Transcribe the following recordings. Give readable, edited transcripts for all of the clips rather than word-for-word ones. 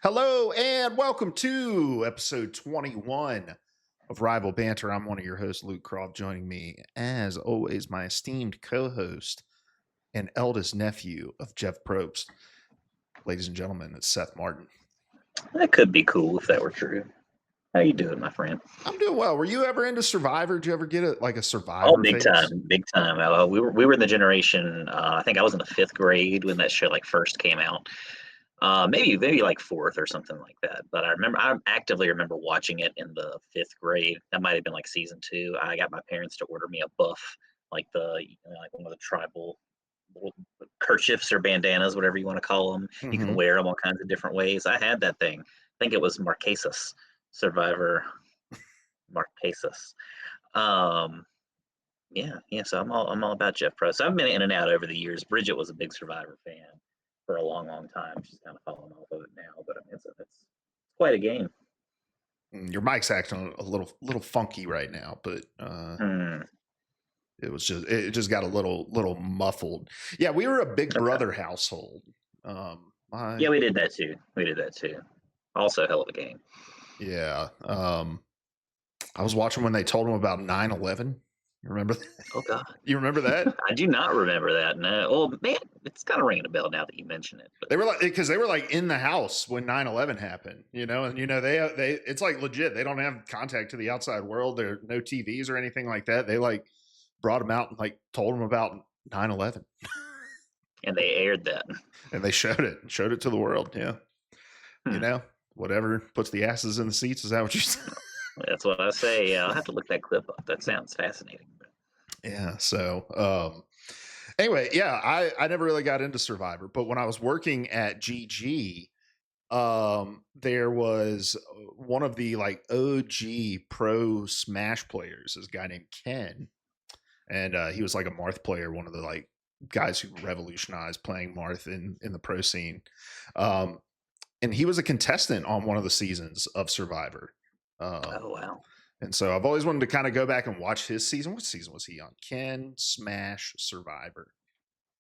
Hello and welcome to episode 21 of Rival Banter. I'm one of your hosts, Luke Croft. Joining me, as always, my esteemed co-host and eldest nephew of Jeff Probst. Ladies and gentlemen, it's Seth Martin. That could be cool if that were true. How you doing, my friend? I'm doing well. Were you ever into Survivor? Did you ever get a Survivor Oh, big phase? time, big time. We were in the generation. I think I was in the fifth grade when that show first came out. Maybe like fourth or something like that. But I actively remember watching it in the fifth grade. That might have been like season two. I got my parents to order me a buff, like like one of the tribal little kerchiefs or bandanas, whatever you want to call them. You can wear them all kinds of different ways. I had that thing. I think it was Marquesas Survivor Marquesas. Um, yeah. So I'm all about Jeff Probst. So I've been in and out over the years. Bridget was a big Survivor fan for a long, long time. She's kind of fallen off of it now, but I mean, it's quite a game. Your mic's acting a little funky right now, but it just got a little muffled. Yeah, we were a Big Brother household. Yeah, we did that too. Also, hell of a game. Yeah. I was watching when they told him about 9/11. You remember that? Oh God, you remember that? I do not remember that. No. Oh man, it's kind of ringing a bell now that you mention it. But they were because they were in the house when 9/11 happened, and they it's like legit. They don't have contact to the outside world. There are no TVs or anything like that. They brought them out and told them about 9/11. And they aired that. And they showed it to the world. Yeah. Whatever puts the asses in the seats. Is that what you said? That's what I say. I'll have to look that clip up. That sounds fascinating. Yeah. So, anyway, yeah, I never really got into Survivor, but when I was working at GG, there was one of the OG pro Smash players, this guy named Ken, and he was a Marth player, one of the guys who revolutionized playing Marth in the pro scene. And he was a contestant on one of the seasons of Survivor. Oh wow. And so I've always wanted to kind of go back and watch his season. What season was he on? Ken Smash Survivor.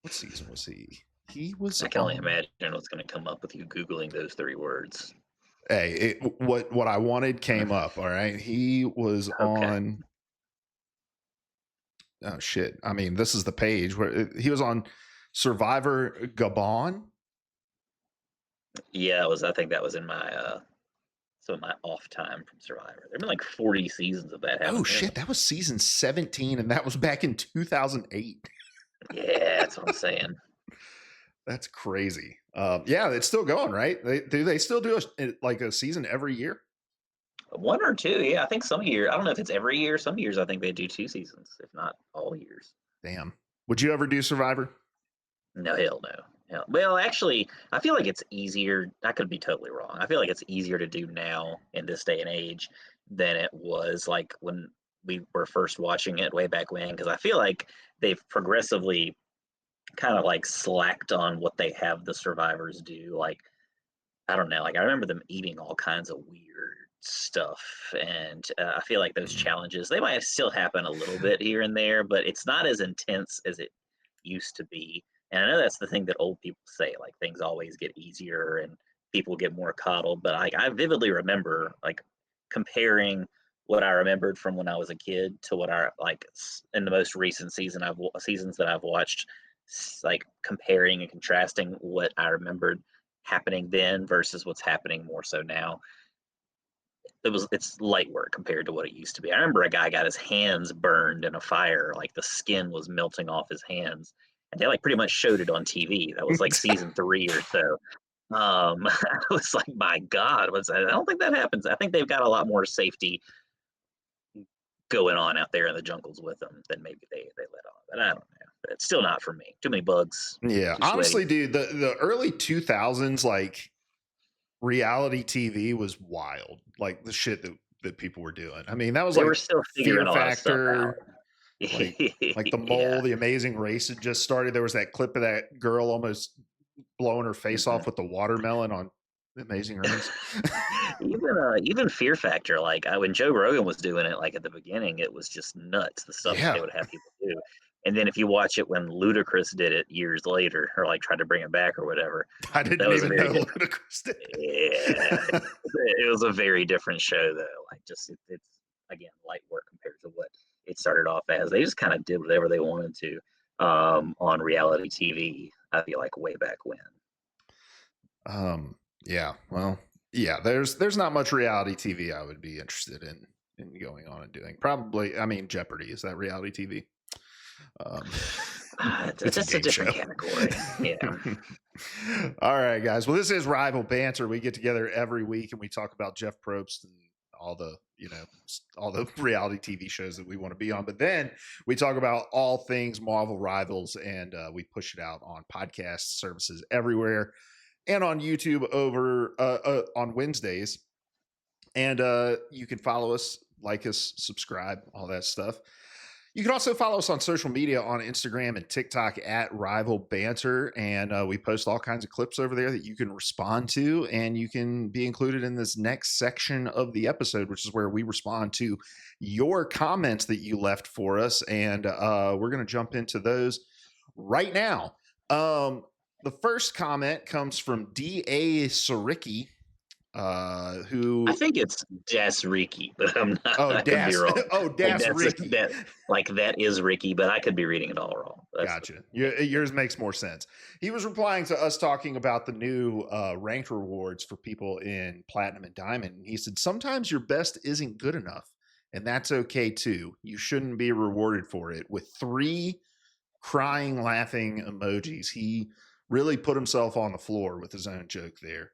What season was he? He was. I can only imagine what's going to come up with you Googling those three words. Hey, what I wanted came up. All right. He was on. Oh, shit. I mean, this is the page where he was on Survivor Gabon. Yeah, I think that was in my some of my off time from Survivor. There've been like 40 seasons of that. Oh shit, that was season 17, and that was back in 2008. Yeah, that's what I'm saying. That's crazy. Yeah, it's still going, right? They still do a season every year? One or two, yeah. I think some years. I don't know if it's every year. Some years I think they do 2 seasons, if not all years. Damn. Would you ever do Survivor? No, hell no. Yeah. Well, actually, I feel like it's easier. I could be totally wrong. I feel like it's easier to do now in this day and age than it was when we were first watching it way back when. Because I feel like they've progressively kind of slacked on what they have the survivors do. I don't know. I remember them eating all kinds of weird stuff, and I feel like those challenges they might still happen a little bit here and there, but it's not as intense as it used to be. And I know that's the thing that old people say, things always get easier and people get more coddled. But I vividly remember comparing what I remembered from when I was a kid to what I in the most recent seasons that I've watched, comparing and contrasting what I remembered happening then versus what's happening more so now. It's light work compared to what it used to be. I remember a guy got his hands burned in a fire, the skin was melting off his hands, and they pretty much showed it on TV. That was season 3 or so. I was like, my God, I don't think that happens. I think they've got a lot more safety going on out there in the jungles with them than maybe they let on. But I don't know. But it's still not for me. Too many bugs. Yeah, honestly, dude, the early 2000s, reality TV was wild. The shit that people were doing. I mean, that was they were still figuring Fear Factor. The Mole, The Amazing Race had just started. There was that clip of that girl almost blowing her face off with the watermelon on The Amazing Race. even Fear Factor, when Joe Rogan was doing it, at the beginning, it was just nuts. The stuff that they would have people do. And then if you watch it when Ludacris did it years later, or like tried to bring it back or whatever, I that didn't was a even very know different. Ludacris did Yeah, it. it was a very different show though. Like just it's again light work compared to what it started off as. They just kind of did whatever they wanted to on reality TV. I feel like way back when. Yeah, well, yeah, there's not much reality TV I would be interested in going on and doing. Probably, I mean, Jeopardy, is that reality TV? Um, it's a That's a game different show. category. Yeah. All right, guys. Well, this is Rival Banter. We get together every week and we talk about Jeff Probst and all the, all the reality TV shows that we want to be on. But then we talk about all things Marvel Rivals, and we push it out on podcast services everywhere and on YouTube over on Wednesdays. And you can follow us, like us, subscribe, all that stuff. You can also follow us on social media on Instagram and TikTok at Rival Banter. And we post all kinds of clips over there that you can respond to. And you can be included in this next section of the episode, which is where we respond to your comments that you left for us. And we're going to jump into those right now. The first comment comes from D.A. Saricki. I Who think it's Das Ricky, but I'm not. I could be Das wrong. Like Das Ricky. that is Ricky, but I could be reading it all wrong. Gotcha. Yours makes more sense. He was replying to us talking about the new ranked rewards for people in Platinum and Diamond. And he said, sometimes your best isn't good enough, and that's okay too. You shouldn't be rewarded for it. With 3 crying, laughing emojis. He really put himself on the floor with his own joke there.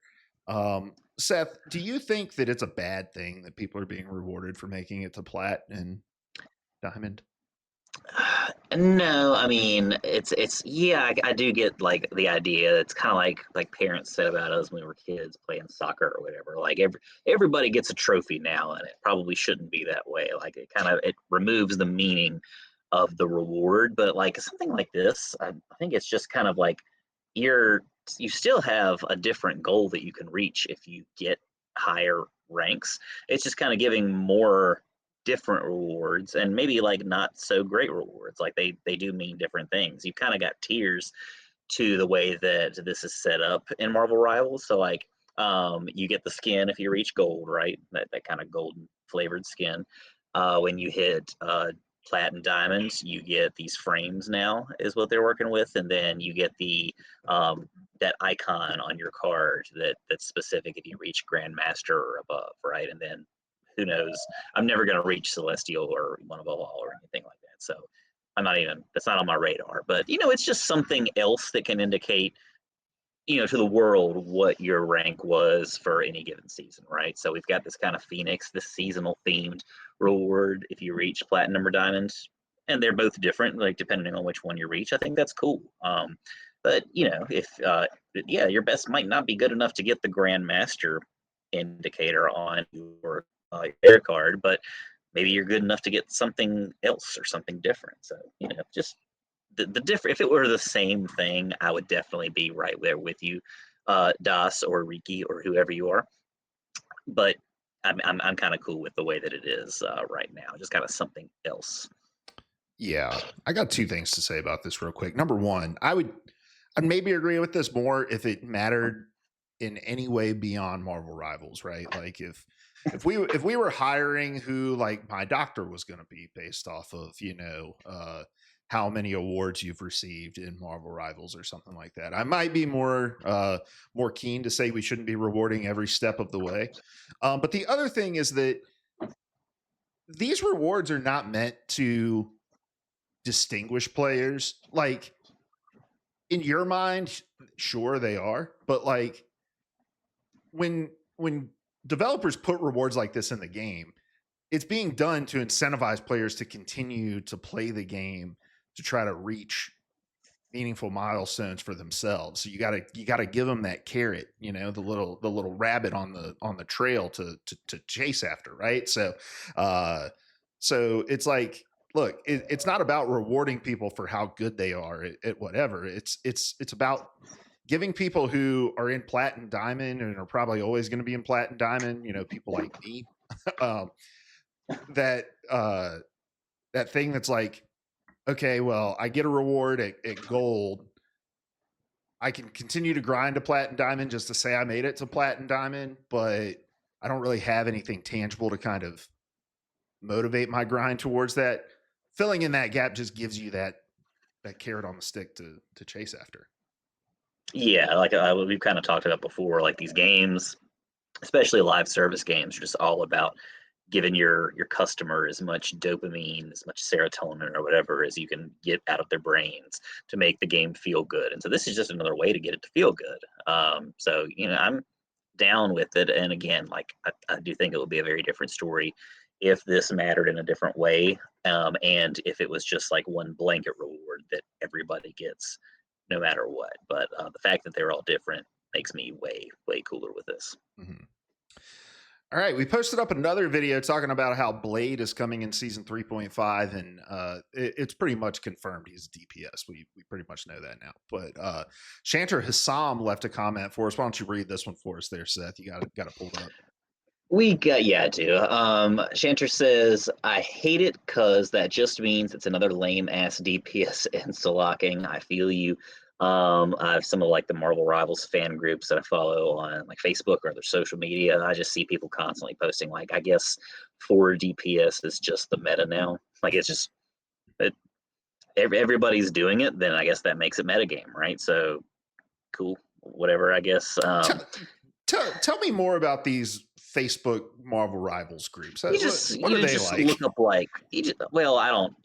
Seth, do you think that it's a bad thing that people are being rewarded for making it to Plat and Diamond? No, I mean it's yeah, I do get like the idea. It's kind of like parents said about us when we were kids playing soccer or whatever. Like everybody gets a trophy now, and it probably shouldn't be that way. Like it removes the meaning of the reward. But like something like this, I think it's just kind of like you're you still have a different goal that you can reach if you get higher ranks. It's just kind of giving more different rewards and maybe like not so great rewards. Like they do mean different things. You kind of got tiers to the way that this is set up in Marvel Rivals. So like you get the skin if you reach gold, right? That kind of golden flavored skin. When you hit plat and diamonds, you get these frames now is what they're working with, and then you get the that icon on your card that's specific if you reach grandmaster or above, right? And then who knows, I'm never going to reach celestial or one of all or anything like that, so I'm not even, that's not on my radar. But it's just something else that can indicate to the world what your rank was for any given season, right? So we've got this kind of Phoenix, this seasonal themed reward if you reach platinum or diamonds, and they're both different, like depending on which one you reach. I think that's cool. But if your best might not be good enough to get the grandmaster indicator on your air card, but maybe you're good enough to get something else or something different. So just the different, if it were the same thing, I would definitely be right there with you, Das or Riki or whoever you are. But I'm kind of cool with the way that it is right now. Just kind of something else. Yeah, I got 2 things to say about this real quick. Number one, I'd maybe agree with this more if it mattered in any way beyond Marvel Rivals, right? Like if we were hiring who like my doctor was going to be based off of, how many awards you've received in Marvel Rivals or something like that. I might be more keen to say we shouldn't be rewarding every step of the way. But the other thing is that these rewards are not meant to distinguish players. Like in your mind, sure they are, but like when developers put rewards like this in the game, it's being done to incentivize players to continue to play the game to try to reach meaningful milestones for themselves. So you gotta give them that carrot, the little rabbit on the trail to chase after, right? So it's like, look, it's not about rewarding people for how good they are at whatever. It's about giving people who are in plat and diamond and are probably always going to be in plat and diamond, people like me, that thing that's like, okay, well, I get a reward at gold. I can continue to grind to platinum diamond just to say I made it to platinum diamond, but I don't really have anything tangible to kind of motivate my grind towards that. Filling in that gap just gives you that carrot on the stick to chase after. Yeah, like we've kind of talked about before, like these games, especially live service games, are just all about giving your customer as much dopamine, as much serotonin or whatever as you can get out of their brains to make the game feel good. And so this is just another way to get it to feel good. So I'm down with it. And again, like I do think it would be a very different story if this mattered in a different way, and if it was just like one blanket reward that everybody gets no matter what. But the fact that they're all different makes me way cooler with this. Mhm. All right, we posted up another video talking about how Blade is coming in season 3.5, and it's pretty much confirmed he's DPS. We pretty much know that now. But Shanter Hassam left a comment for us. Why don't you read this one for us there, Seth? You got to pull it up. We got, yeah, I do. Shanter says, I hate it because that just means it's another lame ass DPS instalocking. I feel you. I have some of like the Marvel Rivals fan groups that I follow on like Facebook or other social media. I just see people constantly posting like, I guess 4 DPS is just the meta now. Like it's just it, everybody's doing it. Then I guess that makes it metagame, right? So cool, whatever. I guess. Tell, tell me more about these Facebook Marvel Rivals groups. What are You they just like? look up like well, I don't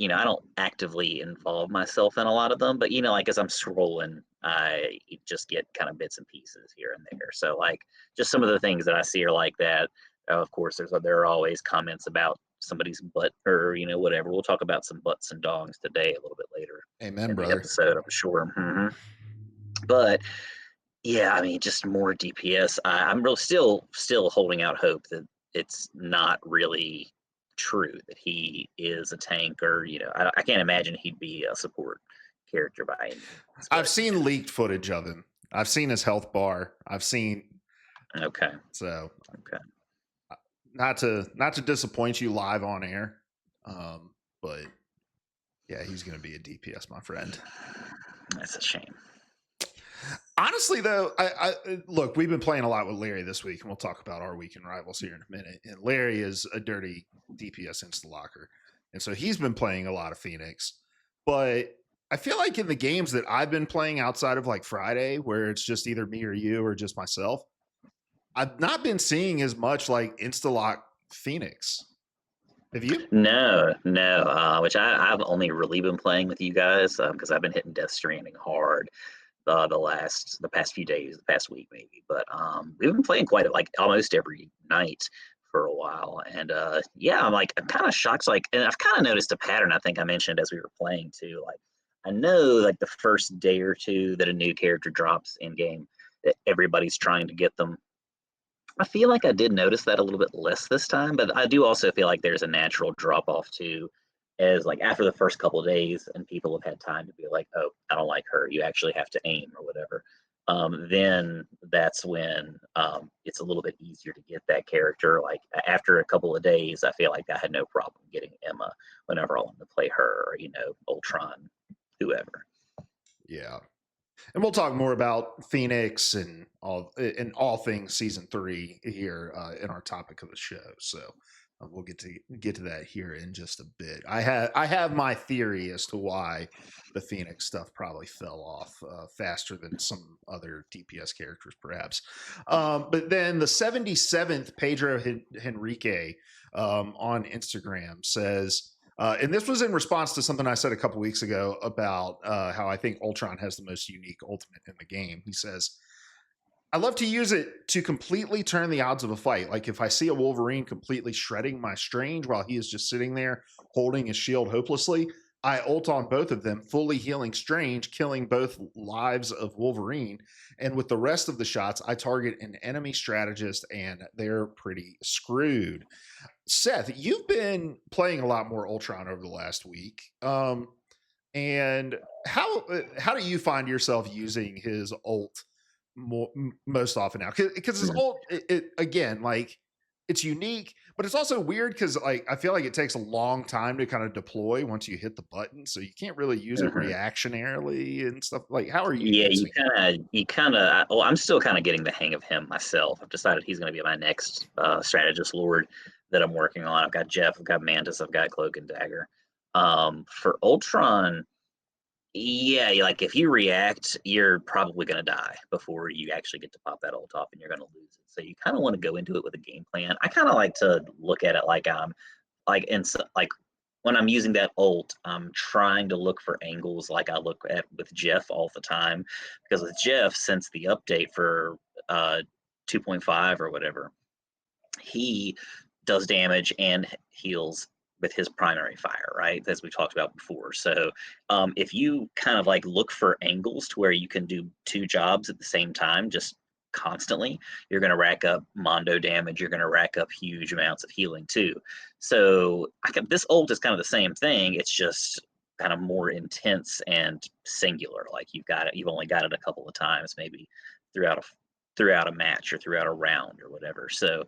actively involve myself in a lot of them, but like as I'm scrolling, I just get kind of bits and pieces here and there. So like just some of the things that I see are like that. Of course, there are always comments about somebody's butt or whatever. We'll talk about some butts and dongs today a little bit later Amen, in the brother. episode, I'm sure. But yeah, I mean, just more DPS. I'm real still holding out hope that it's not really true that he is a tank or I can't imagine he'd be a support character by any means. I've But seen leaked footage of him. I've seen his health bar. I've seen okay, so okay, not to disappoint you live on air, but yeah, he's going to be a DPS, my friend. that's a shame. Honestly, though, I look, we've been playing a lot with Larry this week, and we'll talk about our weekend rivals here in a minute. And Larry is a dirty DPS instalocker, and so he's been playing a lot of Phoenix. But I feel like in the games that I've been playing outside of like Friday, where it's just either me or you or just myself, I've not been seeing as much like instalock Phoenix. Have you? No, no. Which I've only really been playing with you guys because I've been hitting Death Stranding hard the past few days, the past week maybe. But we've been playing quite like almost every night for a while, and yeah, I'm kind of shocked. Like, and I've kind of noticed a pattern. I think I mentioned as we were playing too. Like, I know like the first day or two that a new character drops in game, that everybody's trying to get them. I feel like I did notice that a little bit less this time, but I do also feel like there's a natural drop off too, as like after the first couple of days and people have had time to be like, oh, I don't like her. You actually have to aim or whatever. Then that's when it's a little bit easier to get that character. Like after a couple of days, I feel like I had no problem getting Emma whenever I wanted to play her or Ultron, whoever. Yeah. And we'll talk more about Phoenix and all things season 3 here in our topic of the show. So we'll get to that here in just a bit. I have my theory as to why the Phoenix stuff probably fell off faster than some other DPS characters, perhaps. But then the 77th Pedro Henrique on Instagram says. And this was in response to something I said a couple weeks ago about how I think Ultron has the most unique ultimate in the game. He says, I love to use it to completely turn the odds of a fight. Like if I see a Wolverine completely shredding my Strange while he is just sitting there holding his shield hopelessly, I ult on both of them, fully healing Strange, killing both lives of Wolverine. And with the rest of the shots, I target an enemy strategist and they're pretty screwed. Seth, you've been playing a lot more Ultron over the last week. And how do you find yourself using his ult most often now? Because his ult, again, like it's unique, but it's also weird because like I feel like it takes a long time to kind of deploy once you hit the button, so you can't really use it Mhm. reactionarily and stuff. Like, how are you Yeah, using it? you kinda. Well, I'm still kind of getting the hang of him myself. I've decided he's going to be my next strategist lord that I'm working on. I've got Jeff, I've got Mantis, I've got Cloak and Dagger. For Ultron, yeah, like if you react, you're probably going to die before you actually get to pop that ult off, and you're going to lose it. So you kind of want to go into it with a game plan. I kind of like to look at it like I'm like when I'm using that ult, I'm trying to look for angles like I look at with Jeff all the time. Because with Jeff, since the update for 2.5 or whatever, he does damage and heals with his primary fire, right? As we talked about before. So if you kind of like look for angles to where you can do two jobs at the same time, just constantly, you're going to rack up mondo damage. You're going to rack up huge amounts of healing too. So this ult is kind of the same thing. It's just kind of more intense and singular. Like you've got it, you've only got it a couple of times, maybe throughout a throughout a match or throughout a round or whatever. So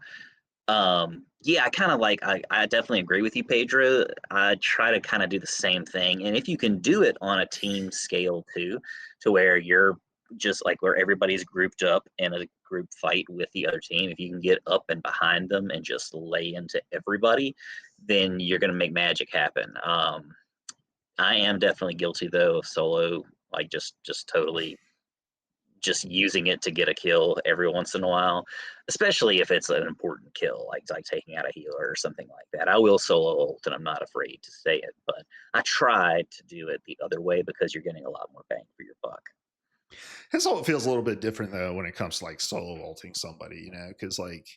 yeah, I kind of like I definitely agree with you, Pedro. I try to kind of do the same thing. And if you can do it on a team scale too, to where you're just like where everybody's grouped up in a group fight with the other team, if you can get up and behind them and just lay into everybody, then you're gonna make magic happen. I am definitely guilty though of solo, like just totally just using it to get a kill every once in a while, especially if it's an important kill, like taking out a healer or something like that. I will solo ult, and I'm not afraid to say it, but I tried to do it the other way because you're getting a lot more bang for your buck. His ult feels a little bit different though when it comes to like solo ulting somebody, because like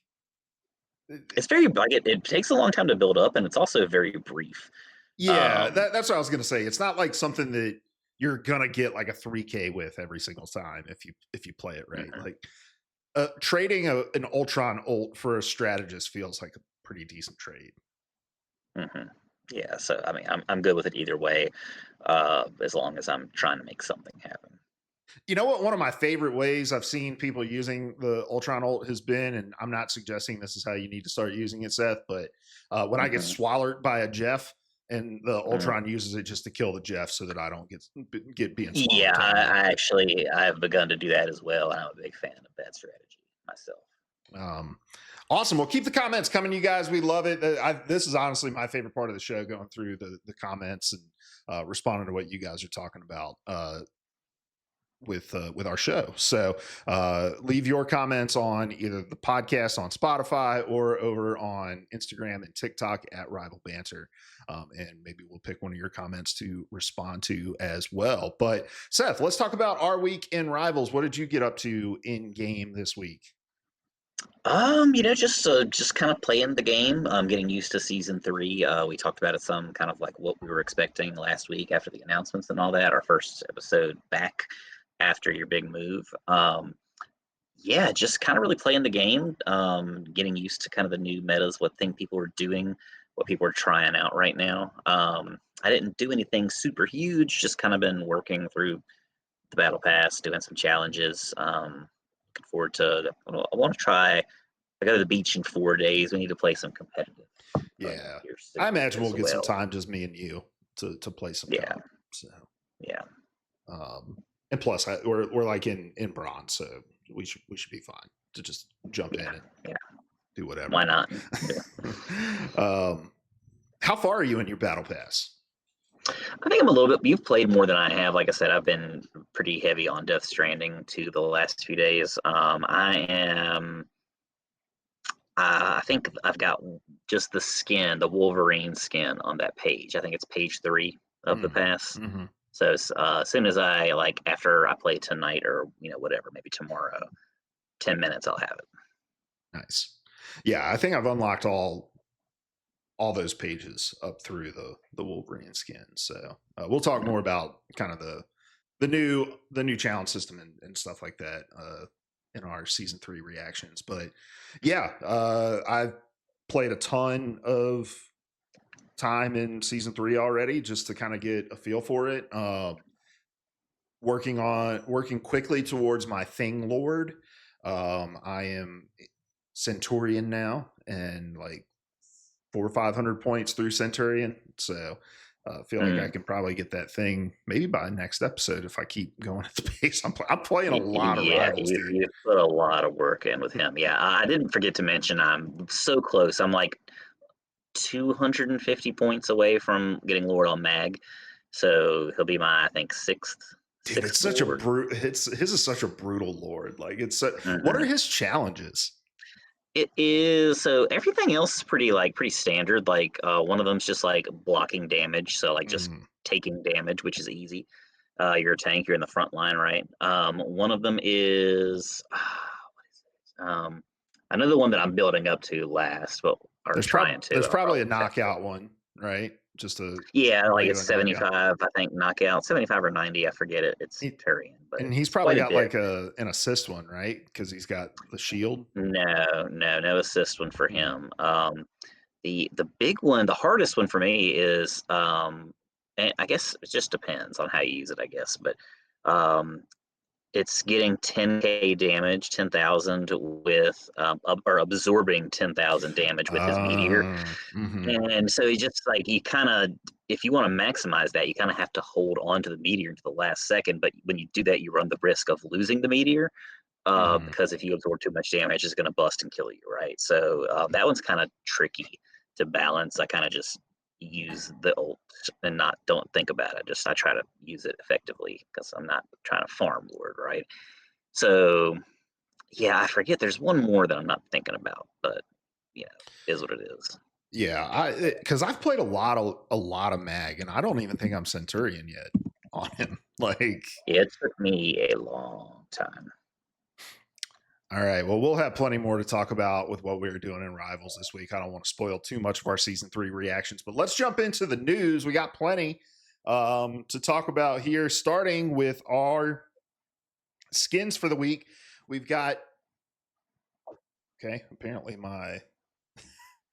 It's very like it takes a long time to build up, and it's also very brief. yeah, Um, that's what I was gonna say. It's not like something that you're gonna get like a 3K with every single time if you play it right. mhm, Like trading an Ultron ult for a strategist feels like a pretty decent trade. mhm. Yeah, so I mean, I'm good with it either way, as long as I'm trying to make something happen. You know what? One of my favorite ways I've seen people using the Ultron ult has been, and I'm not suggesting this is how you need to start using it, Seth, but when I get Hmm. swallowed by a Jeff, and the Hmm. Ultron uses it just to kill the Jeff so that I don't get being swallowed Yeah, totally. I actually I've begun to do that as well, and I'm a big fan of that strategy myself. Um, awesome. Well, keep the comments coming, you guys. We love it. This is honestly my favorite part of the show, going through the comments and responding to what you guys are talking about. With our show. So leave your comments on either the podcast on Spotify or over on Instagram and TikTok at Rival Banter. And maybe we'll pick one of your comments to respond to as well. But Seth, let's talk about our week in Rivals. What did you get up to in game this week? Just kind of playing the game, getting used to season three. We talked about it some, kind of like what we were expecting last week after the announcements and all that. Our first episode back after your big move. Yeah, just kind of really playing the game, getting used to kind of the new metas, what thing people are doing, what people are trying out right now. I didn't do anything super huge, just kind of been working through the battle pass, doing some challenges. Looking forward to. I want to try. I go to the beach in 4 days. We need to play some competitive Yeah, here I soon imagine we'll as get some well. time, just me and you, to play some Yeah, comp. So, yeah, um, and plus, we're like in bronze, so we should be fine to just jump in yeah, and yeah. do whatever. Why not? Yeah. um, how far are you in your battle pass? I think I'm a little bit. You've played more than I have. Like I said, I've been pretty heavy on Death Stranding to the last 2 days. I am. I think I've got just the skin, the Wolverine skin on that page. I think it's page 3 of the Mm, pass. hmm. So as soon as I like after I play tonight or whatever, maybe tomorrow, 10 minutes I'll have it. Nice. Yeah, I think I've unlocked all those pages up through the Wolverine skin. So we'll talk more about kind of the new challenge system and stuff like that in our season 3 reactions. But yeah, I've played a ton of time in season 3 already just to kind of get a feel for it. Working quickly towards my thing lord. I am Centurion now, and like 400 or 500 points through Centurion. So I feel like I Mm. can probably get that thing maybe by next episode if I keep going at the pace I'm playing a lot of Yeah, Rivals, dude. you put a lot of work in with him. Yeah, I didn't forget to mention I'm so close. I'm like 250 points away from getting Lord on Mag, so he'll be my I think Dude, it's sixth such a Lord. brute. It's his is such a brutal lord. Like it's what are Mhm. his challenges? It is so everything else is pretty standard. Like one of them's just like blocking damage, so like just Mm. taking damage, which is easy. You're a tank, you're in the front line, right? One of them is um, I know the one that I'm building up to last, but or trying to, There's but I'll probably probably a fix it. knockout one, right? Just a Yeah, like it's regular knockout. 75, I think knockout, 75 or 90, I forget it. It's He, Turian, but and he's it's probably quite a got bit. like an assist one, right? Because he's got the shield. No assist one for Mm. him. The big one, the hardest one for me is, and I guess it just depends on how you use it, I guess, but um, it's getting 10k damage, 10,000 with, or absorbing 10,000 damage with his meteor. Mhm. And so he just like, you kind of, if you want to maximize that, you kind of have to hold on to the meteor to the last second. But when you do that, you run the risk of losing the meteor Mhm. because if you absorb too much damage, it's going to bust and kill you, right? So that one's kind of tricky to balance. I kind of just use the ult and not don't think about it. Just I try to use it effectively because I'm not trying to farm lord, right? So yeah, I forget. There's one more that I'm not thinking about, but you know, is what it is. Yeah, I because I've played a lot of Mag, and I don't even think I'm Centurion yet on him. Like, It took me a long time. all right, well, we'll have plenty more to talk about with what we were doing in Rivals this week. I don't want to spoil too much of our season 3 reactions, but let's jump into the news. We got plenty to talk about here, starting with our skins for the week. We've got apparently my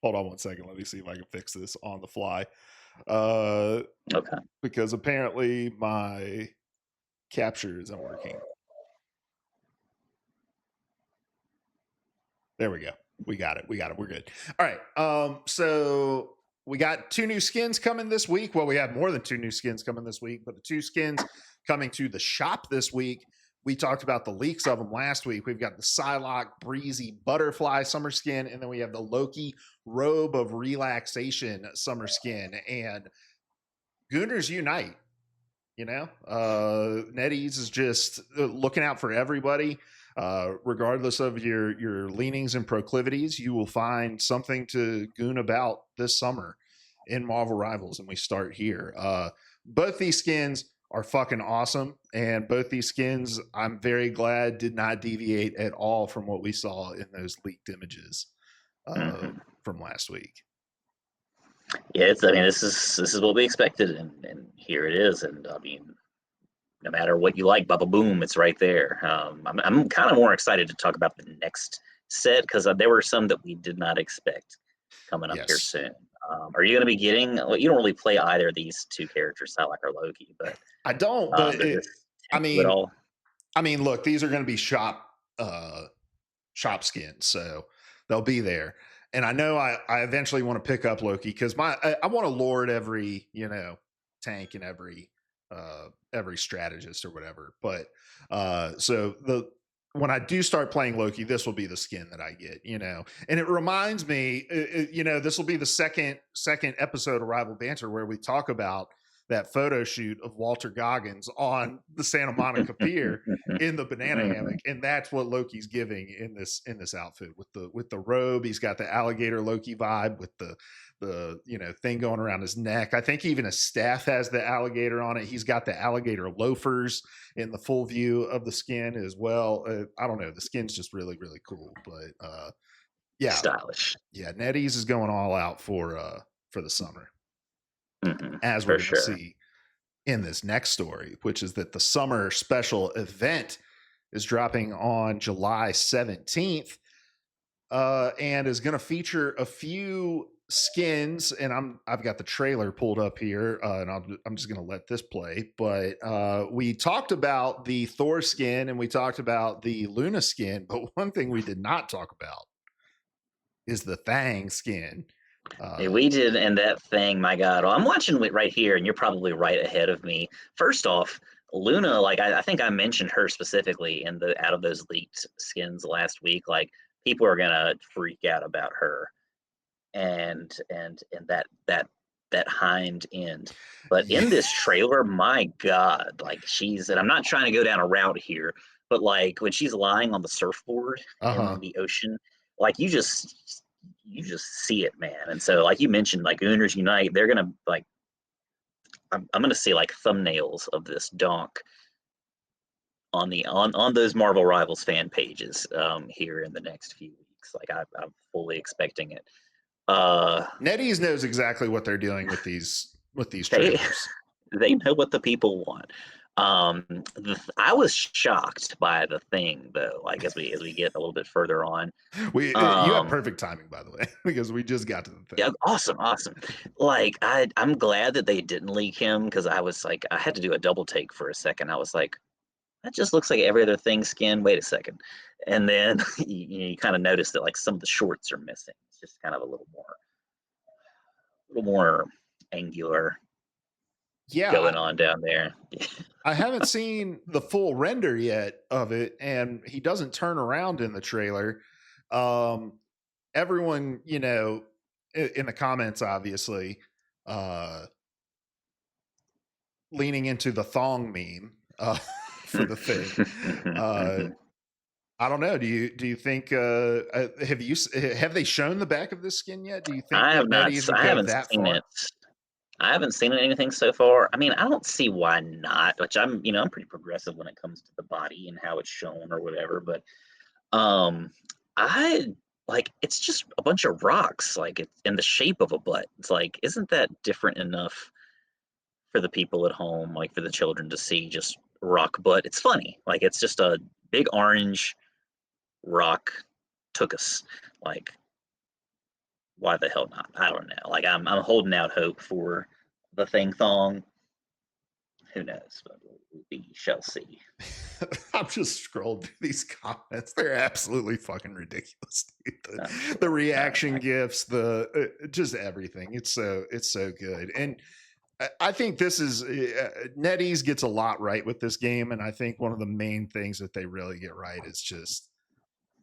hold on one second. Let me see if I can fix this on the fly. Uh, Okay. because apparently my capture isn't working. There we go. We got it. We're good. All right. So we got 2 new skins coming this week. Well, we have more than 2 new skins coming this week, but the 2 skins coming to the shop this week. We talked about the leaks of them last week. We've got the Psylocke Breezy Butterfly summer skin, and then we have the Loki Robe of Relaxation summer skin. And Gooners Unite. NetEase is just looking out for everybody. Regardless of your leanings and proclivities, you will find something to goon about this summer in Marvel Rivals, and we start here. Both these skins are fucking awesome, and both these skins, I'm very glad, did not deviate at all from what we saw in those leaked images Hmm. from last week. Yeah, it's. I mean, this is what we expected, and here it is. And I mean, no matter what you like, Baba Boom, it's right there. I'm kind of more excited to talk about the next set because there were some that we did not expect coming up here Yes, soon. Are you going to be getting? Well, you don't really play either of these two characters, Psylocke or Loki, but I don't, but does this I tempt you at mean, all? look, these are going to be shop skins, so they'll be there. And I know I eventually want to pick up Loki because I want to lord every tank and every strategist or whatever. But so the when I do start playing Loki, this will be the skin that I get, And it reminds me, this will be the second episode of Rival Banter where we talk about that photo shoot of Walter Goggins on the Santa Monica Pier in the banana hammock, and that's what Loki's giving in this outfit with the robe. He's got the alligator Loki vibe with the thing going around his neck. I think even his staff has the alligator on it. He's got the alligator loafers in the full view of the skin as well. I don't know, the skin's just really really cool, but yeah, Stylish. NetEase is going all out for the summer, as we're For going to sure. see in this next story, which is that the summer special event is dropping on July 17th and is going to feature a few skins. And I've got the trailer pulled up here, and I'm just going to let this play. But we talked about the Thor skin and we talked about the Luna skin, but one thing we did not talk about is the Thang skin. Hey, we did, and that thing, my God. Well, I'm watching it right here, and you're probably right ahead of me. First off, Luna, like I think I mentioned her specifically in the out of those leaked skins last week. Like people are gonna freak out about her and that hind end. But Yeah. in this trailer, my God, like she's and I'm not trying to go down a route here, but like when she's lying on the surfboard in Uh-huh. the ocean, like you just see it, man. And so like you mentioned, like Owners Unite, they're gonna like I'm gonna see like thumbnails of this donk on on those Marvel Rivals fan pages here in the next few weeks. Like I'm fully expecting it. Uh, NetEase knows exactly what they're doing with these they trailers. they know what the people want. I was shocked by the thing though. Like as we get a little bit further on. You have Um, perfect timing, by the way, because we just got to the yeah, thing. awesome, awesome. Like I'm glad that they didn't leak him because I was like I had to do a double take for a second. I was like, that just looks like every other thing skin. Wait a second, and then you kind of notice that like some of the shorts are missing. It's just kind of a little more angular Yeah, going on down there. I haven't seen the full render yet of it, and he doesn't turn around in the trailer. Um, everyone, in the comments, obviously, uh, leaning into the thong meme for the thing. Uh, I don't know. Do you think have they shown the back of this skin yet? Do you think I have that not. NetEase would I go haven't that seen it. far? I haven't seen anything so far. I mean, I don't see why not. Which I'm pretty progressive when it comes to the body and how it's shown or whatever. But um, I like it's just a bunch of rocks, like it's in the shape of a butt. It's like, isn't that different enough for the people at home, like for the children to see just rock butt? It's funny. Like it's just a big orange rock took us. Like why the hell not? I don't know. Like I'm holding out hope for the thing thong. Who knows? But we shall see. I'm just scrolling through these comments. They're absolutely fucking ridiculous, dude. I'm The sure. reaction gifs, the just everything. It's so good. And I think this is NetEase gets a lot right with this game, and I think one of the main things that they really get right is just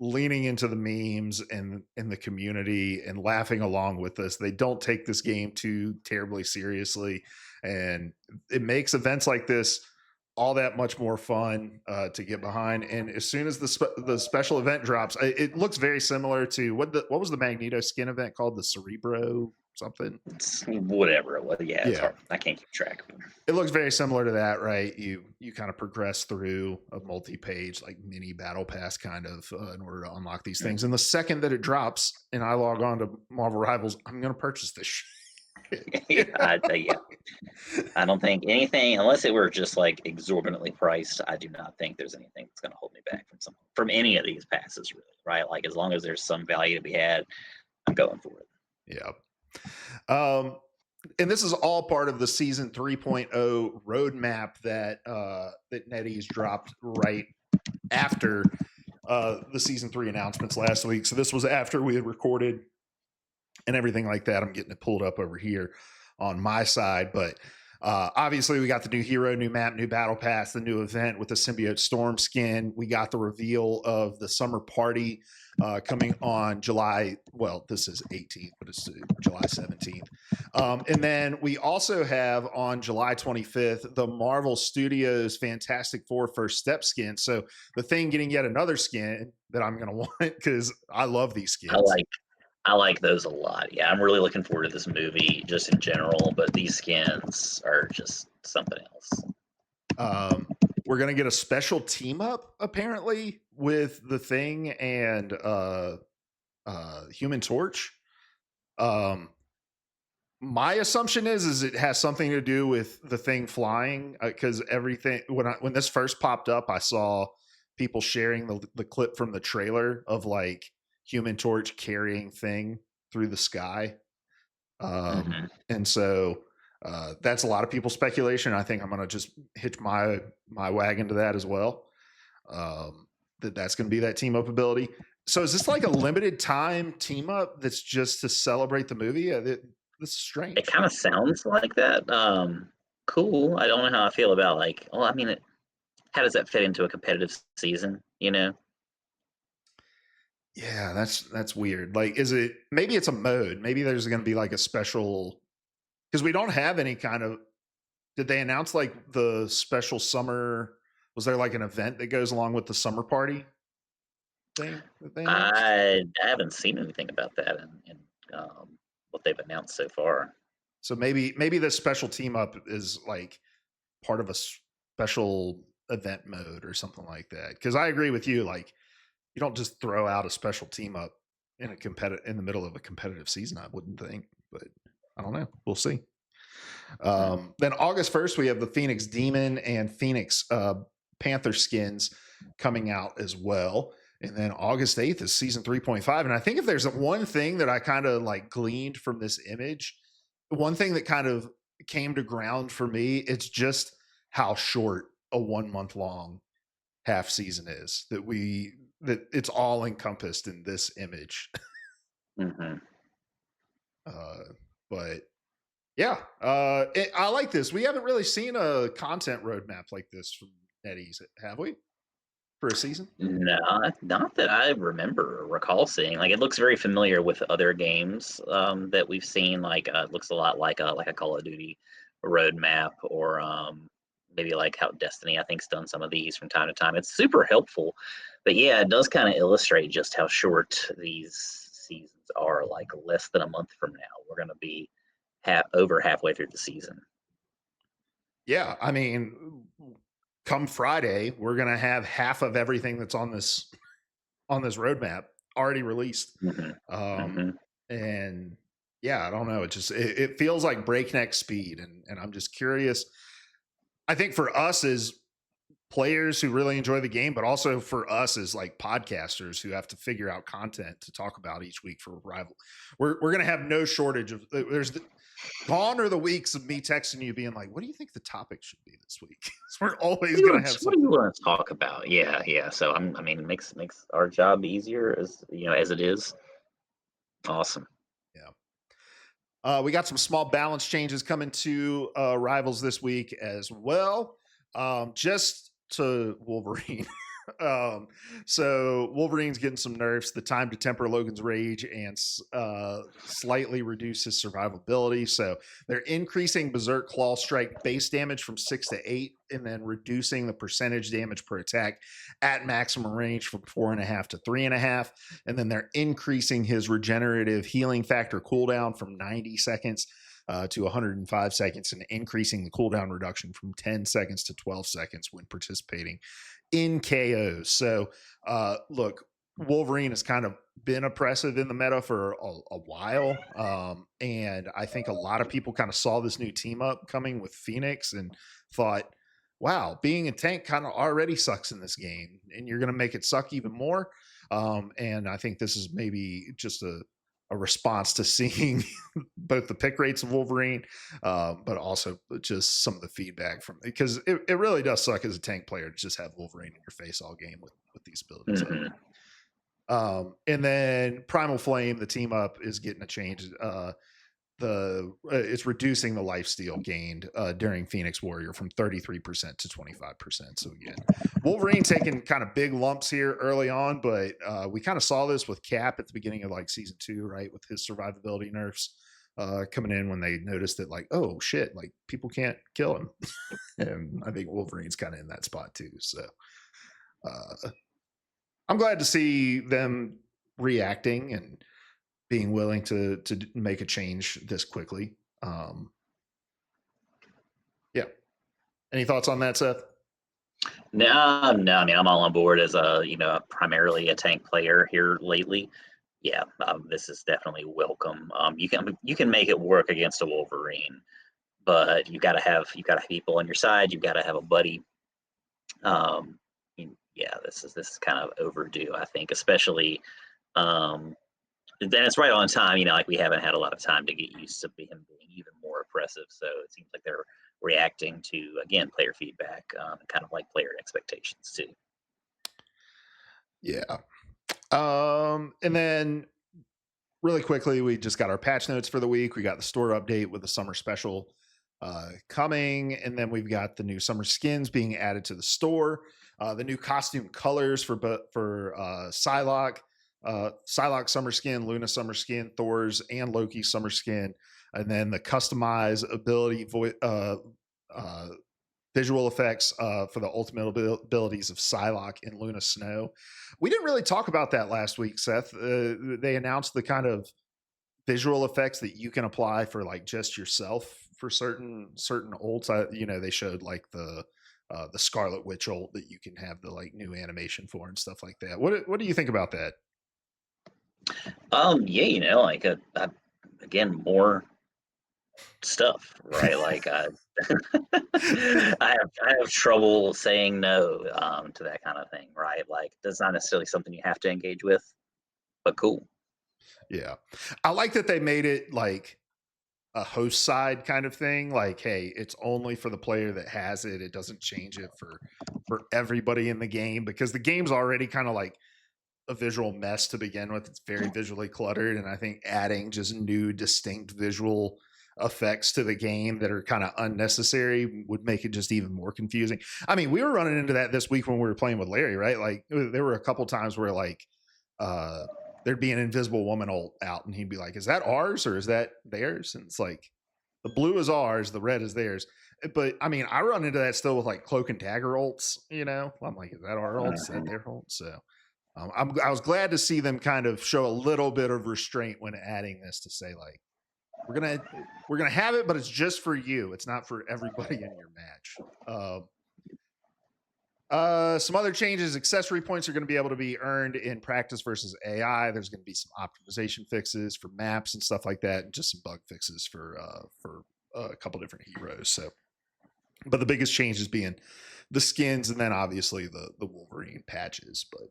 leaning into the memes and in the community and laughing along with us. They don't take this game too terribly seriously, and it makes events like this all that much more fun to get behind. And as soon as the special event drops, it looks very similar to what was the Magneto skin event called, the Cerebro something. It's whatever it was. Yeah, it's Yeah, hard. I can't keep track of them. it looks very similar to that, right? You kind of progress through a multi-page like mini battle pass kind of in order to unlock these things. And the second that it drops and I log on to Marvel Rivals, I'm going to purchase this Yeah, shit. yeah. I don't think anything, unless it were just like exorbitantly priced. I do not think there's anything that's going to hold me back from any of these passes, really. Right? Like as long as there's some value to be had, I'm going for it. Yeah. And this is all part of the season 3.0 roadmap that NetEase dropped right after the season 3 announcements last week. So this was after we had recorded and everything like that. I'm getting it pulled up over here on my side, but obviously we got the new hero, new map, new battle pass, the new event with the symbiote storm skin. We got the reveal of the summer party coming on July. Well, this is 18th, but it's July 17th. And then we also have on July 25th the Marvel Studios Fantastic Four First Step skin. So the thing getting yet another skin that I'm going to want because I love these I skins. like I like those a lot. Yeah, I'm really looking forward to this movie just in general, but these skins are just something else. We're gonna get a special team up apparently with the Thing and Human Torch. Um, my assumption is it has something to do with the Thing flying because everything when this first popped up, I saw people sharing the clip from the trailer of like Human Torch carrying Thing through the sky. Hmm. And so that's a lot of people's speculation. I think I'm going to just hitch my wagon to that as well. That's going to be that team up ability. So is this like a limited time team up that's just to celebrate the movie? This is It strange. kind of sounds like that. Cool. I don't know how I feel about like. Well, I mean, how does that fit into a competitive season? You know. Yeah, that's weird. Like, is it maybe it's a mode? Maybe there's going to be like a special because we don't have any kind of. Did they announce like the special summer? Was there like an event that goes along with the summer party thing that they announced? I haven't seen anything about that in what they've announced so far. So maybe this special team up is like part of a special event mode or something like that. Because I agree with you. Like, you don't just throw out a special team up in the middle of a competitive season. I wouldn't think, but I don't know. We'll see. Hmm. Then August 1st, we have the Phoenix Demon and Phoenix Panther skins coming out as well. And then August 8th is season 3.5. And I think if there's one thing that I kind of like gleaned from this image, one thing that kind of came to ground for me, it's just how short a 1 month long half season is that it's all encompassed in this image. Hmm. uh, but yeah, I like this. We haven't really seen a content roadmap like this from NetEase, have we? For a season? No, not that I remember or recall seeing. Like, it looks very familiar with other games that we've seen. Like, it looks a lot like a Call of Duty roadmap, or maybe like how Destiny, I think's done some of these from time to time. It's super helpful, but yeah, it does kind of illustrate just how short these seasons are. Like, less than a month from now, we're going to be over halfway through the season. Yeah, I mean, come Friday, we're gonna have half of everything that's on this roadmap already released. Hmm. Um, Hmm. and yeah, I don't know. It feels like breakneck speed, and I'm just curious. I think for us as players who really enjoy the game, but also for us as like podcasters who have to figure out content to talk about each week for Rival, we're gonna have no shortage of gone are the weeks of me texting you being like, what do you think the topic should be this week? We're always gonna have What do something. you want to talk about? Yeah, yeah. So I mean, it makes our job easier as as it is. Awesome. Yeah. We got some small balance changes coming to Rivals this week as well. Just to Wolverine. um, so Wolverine's getting some nerfs. The time to temper Logan's rage and slightly reduce his survivability. So they're increasing Berserk Claw Strike base damage from 6 to 8, and then reducing the percentage damage per attack at maximum range from 4.5 to 3.5. And then they're increasing his regenerative healing factor cooldown from 90 seconds to 105 seconds, and increasing the cooldown reduction from 10 seconds to 12 seconds when participating in KOs. So, look, Wolverine has kind of been oppressive in the meta for a while. And I think a lot of people kind of saw this new team up coming with Phoenix and thought, wow, being a tank kind of already sucks in this game, and you're going to make it suck even more. And I think this is maybe just a response to seeing both the pick rates of Wolverine, but also just some of the feedback from, because it really does suck as a tank player to just have Wolverine in your face all game with these abilities up. Hmm. And then Primal Flame, the team up, is getting a change. It's reducing the lifesteal gained during Phoenix Warrior from 33% to 25%. So again, Wolverine taking kind of big lumps here early on, but we kind of saw this with Cap at the beginning of like season 2, right, with his survivability nerfs coming in when they noticed that, like, oh shit, like people can't kill him. And I think Wolverine's kind of in that spot too. So I'm glad to see them reacting and being willing to make a change this quickly. Yeah. Any thoughts on that, Seth? No, no. I mean, I'm all on board as a primarily a tank player here lately. Yeah, this is definitely welcome. You can make it work against a Wolverine, but you got to have people on your side. You've got to have a buddy. Yeah, this is kind of overdue, I think, especially. Um, then it's right on time. Like, we haven't had a lot of time to get used to him being even more oppressive. So it seems like they're reacting to, again, player feedback, kind of like player expectations too. Yeah. And then really quickly, we just got our patch notes for the week. We got the store update with the summer special coming, and then we've got the new summer skins being added to the store. The new costume colors for Psylocke, Psylocke summer skin, Luna summer skin, Thor's and Loki's summer skin, and then the customized ability uh, visual effects for the ultimate abilities of Psylocke and Luna Snow. We didn't really talk about that last week, Seth. They announced the kind of visual effects that you can apply for like just yourself for certain ults. They showed like the Scarlet Witch ult that you can have the like new animation for and stuff like that. What do you think about that? Yeah, like again, more stuff, right? Like I have trouble saying no to that kind of thing, right? Like that's not necessarily something you have to engage with, but cool. Yeah, I like that they made it like a host side kind of thing. Like, hey, it's only for the player that has it. It doesn't change it for everybody in the game because the game's already kind of like a visual mess to begin with. It's very visually cluttered, and I think adding just new distinct visual effects to the game that are kind of unnecessary would make it just even more confusing. I mean, we were running into that this week when we were playing with Larry, right? Like there were a couple times where like uh there'd be an invisible woman out and he'd be like, is that ours or is that theirs? And it's like the blue is ours, the red is theirs. But I mean, I run into that still with like cloak and dagger ults, I'm like, is that our ult? Is that their ult? So I was glad to see them kind of show a little bit of restraint when adding this to say like we're gonna have it, but it's just for you. It's not for everybody in your match. Some other changes: accessory points are going to be able to be earned in practice versus AI. There's going to be some optimization fixes for maps and stuff like that, and just some bug fixes for a couple different heroes. So, but the biggest changes being the skins, and then obviously the Wolverine patches. But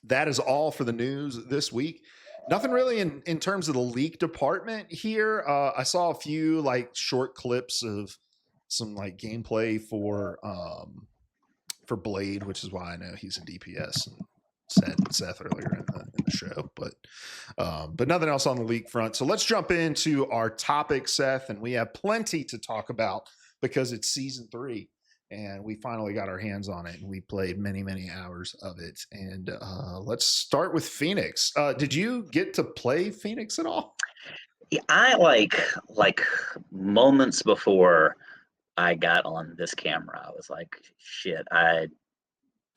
that is all for the news this week. Nothing really in terms of the leak department here. I saw a few like short clips of some like gameplay for Blade, which is why I know he's in DPS and said Seth earlier in the show, but nothing else on the leak front. So let's jump into our topic, Seth, and we have plenty to talk about because it's season 3 and we finally got our hands on it and we played many hours of it. And let's start with Phoenix. Did you get to play Phoenix at all? Yeah, I like moments before I got on this camera, I was like, shit, I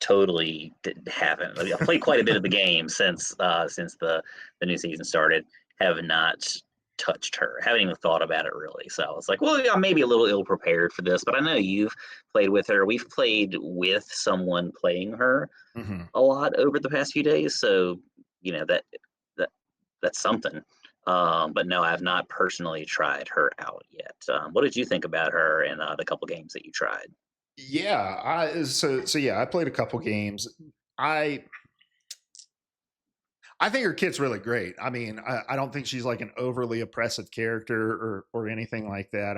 totally haven't. I mean, I've played quite a bit of the game since the new season started. Have not touched her. Haven't even thought about it really. So I was like, well, yeah, I'm maybe a little ill prepared for this, but I know you've played with her. We've played with someone playing her Mm-hmm. a lot over the past few days, so that that's something. But no, I have not personally tried her out yet. What did you think about her in the couple games that you tried? Yeah, so yeah, I played a couple games. I I think her kit's really great. I mean, I don't think she's like an overly oppressive character or anything like that.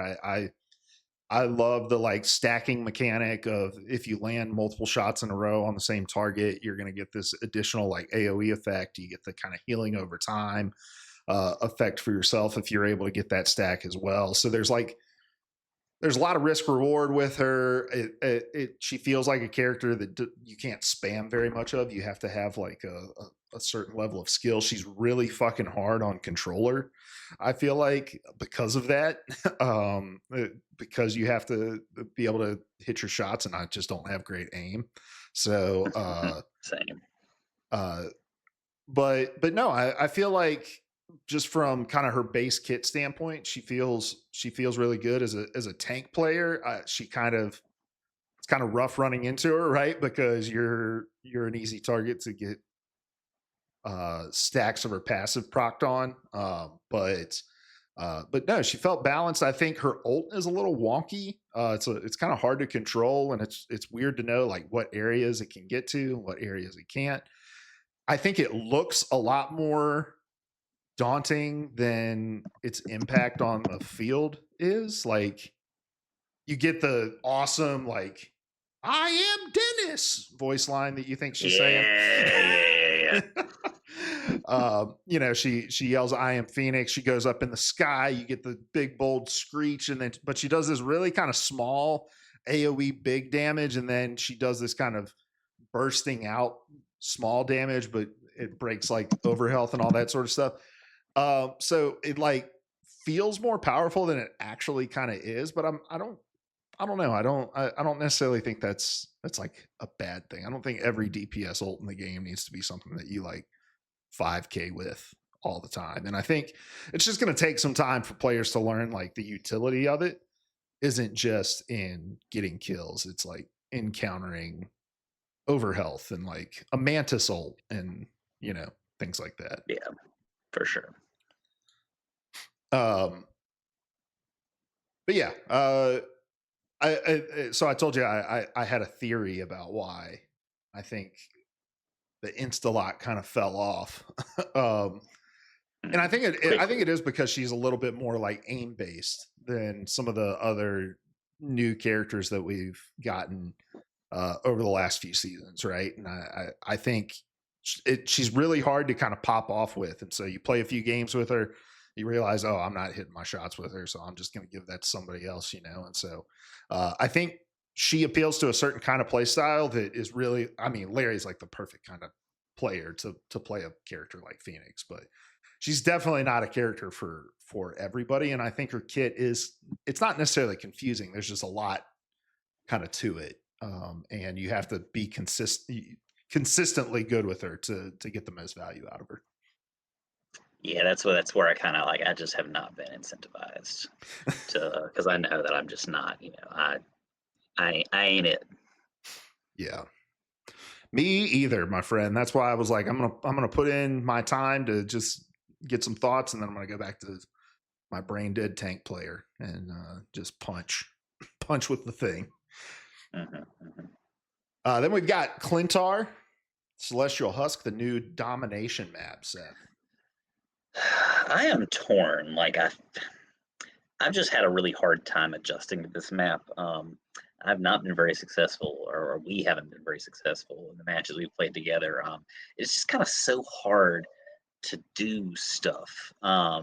I love the like stacking mechanic of if you land multiple shots in a row on the same target, you're going to get this additional like AOE effect. You get the kind of healing over time effect for yourself if you're able to get that stack as well. So there's a lot of risk reward with her. She feels like a character that you can't spam very much of. You have to have like a certain level of skill. She's really fucking hard on controller. I feel like because of that, because you have to be able to hit your shots, and I just don't have great aim. So, Same. uh, but no, I feel like just from kind of her base kit standpoint, she feels really good as a tank player. It's kind of rough running into her, right? Because you're an easy target to get stacks of her passive procced on. But no, she felt balanced. I think her ult is a little wonky. It's kind of hard to control, and it's weird to know like what areas it can get to, and what areas it can't. I think it looks a lot more daunting than its impact on the field is. Like you get the awesome like I am Dennis voice line that you think she's saying. Yeah, Yeah. She yells, "I am Phoenix." She goes up in the sky. You get the big bold screech, and then but she does this really kind of small AOE big damage, and then she does this kind of bursting out small damage, but it breaks like overhealth and all that sort of stuff. So it like feels more powerful than it actually kind of is, but I don't know. I don't necessarily think that's like a bad thing. I don't think every DPS ult in the game needs to be something that you like 5k with all the time. And I think it's just going to take some time for players to learn like the utility of it isn't just in getting kills. It's like encountering overhealth and like a mantis ult and things like that. Yeah, for sure. Um but yeah, so I told you I had a theory about why I think the insta lock kind of fell off. um and I think Quickly. it is because she's a little bit more like aim based than some of the other new characters that we've gotten over the last few seasons, right? And I think she's really hard to kind of pop off with, and so you play a few games with her, you realize, oh, I'm not hitting my shots with her, so I'm just going to give that to somebody else, And so I think she appeals to a certain kind of play style that is really, I mean, Larry's like the perfect kind of player to play a character like Phoenix, but she's definitely not a character for everybody. And I think her kit is, it's not necessarily confusing. There's just a lot kind of to it, and you have to be consistently good with her to get the most value out of her. Yeah, that's where I kind of like I just have not been incentivized to because I know that I'm just not, I ain't it. Yeah, me either, my friend. That's why I was like, I'm gonna put in my time to just get some thoughts, and then I'm gonna go back to my brain dead tank player and just punch with the thing. Hmm, hmm. Then we've got Klyntar, Celestial Husk, the new domination map, Seth. I am torn. Like I've just had a really hard time adjusting to this map. I've not been very successful, or we haven't been very successful in the matches we've played together. It's just kind of so hard to do stuff.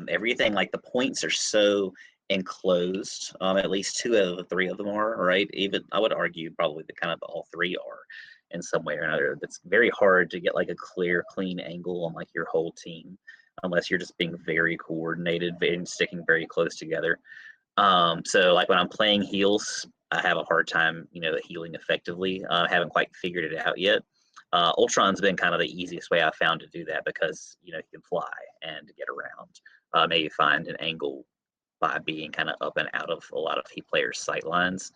Everything like the points are so enclosed. At least two out of the three of them are right. Even I would argue probably the kind of all three are in some way or another. It's very hard to get like a clear, clean angle on like your whole team, unless you're just being very coordinated and sticking very close together. So like when I'm playing heals, I have a hard time, healing effectively. I haven't quite figured it out yet. Ultron's been kind of the easiest way I've found to do that because he can fly and get around. Maybe find an angle by being kind of up and out of a lot of players' sight lines.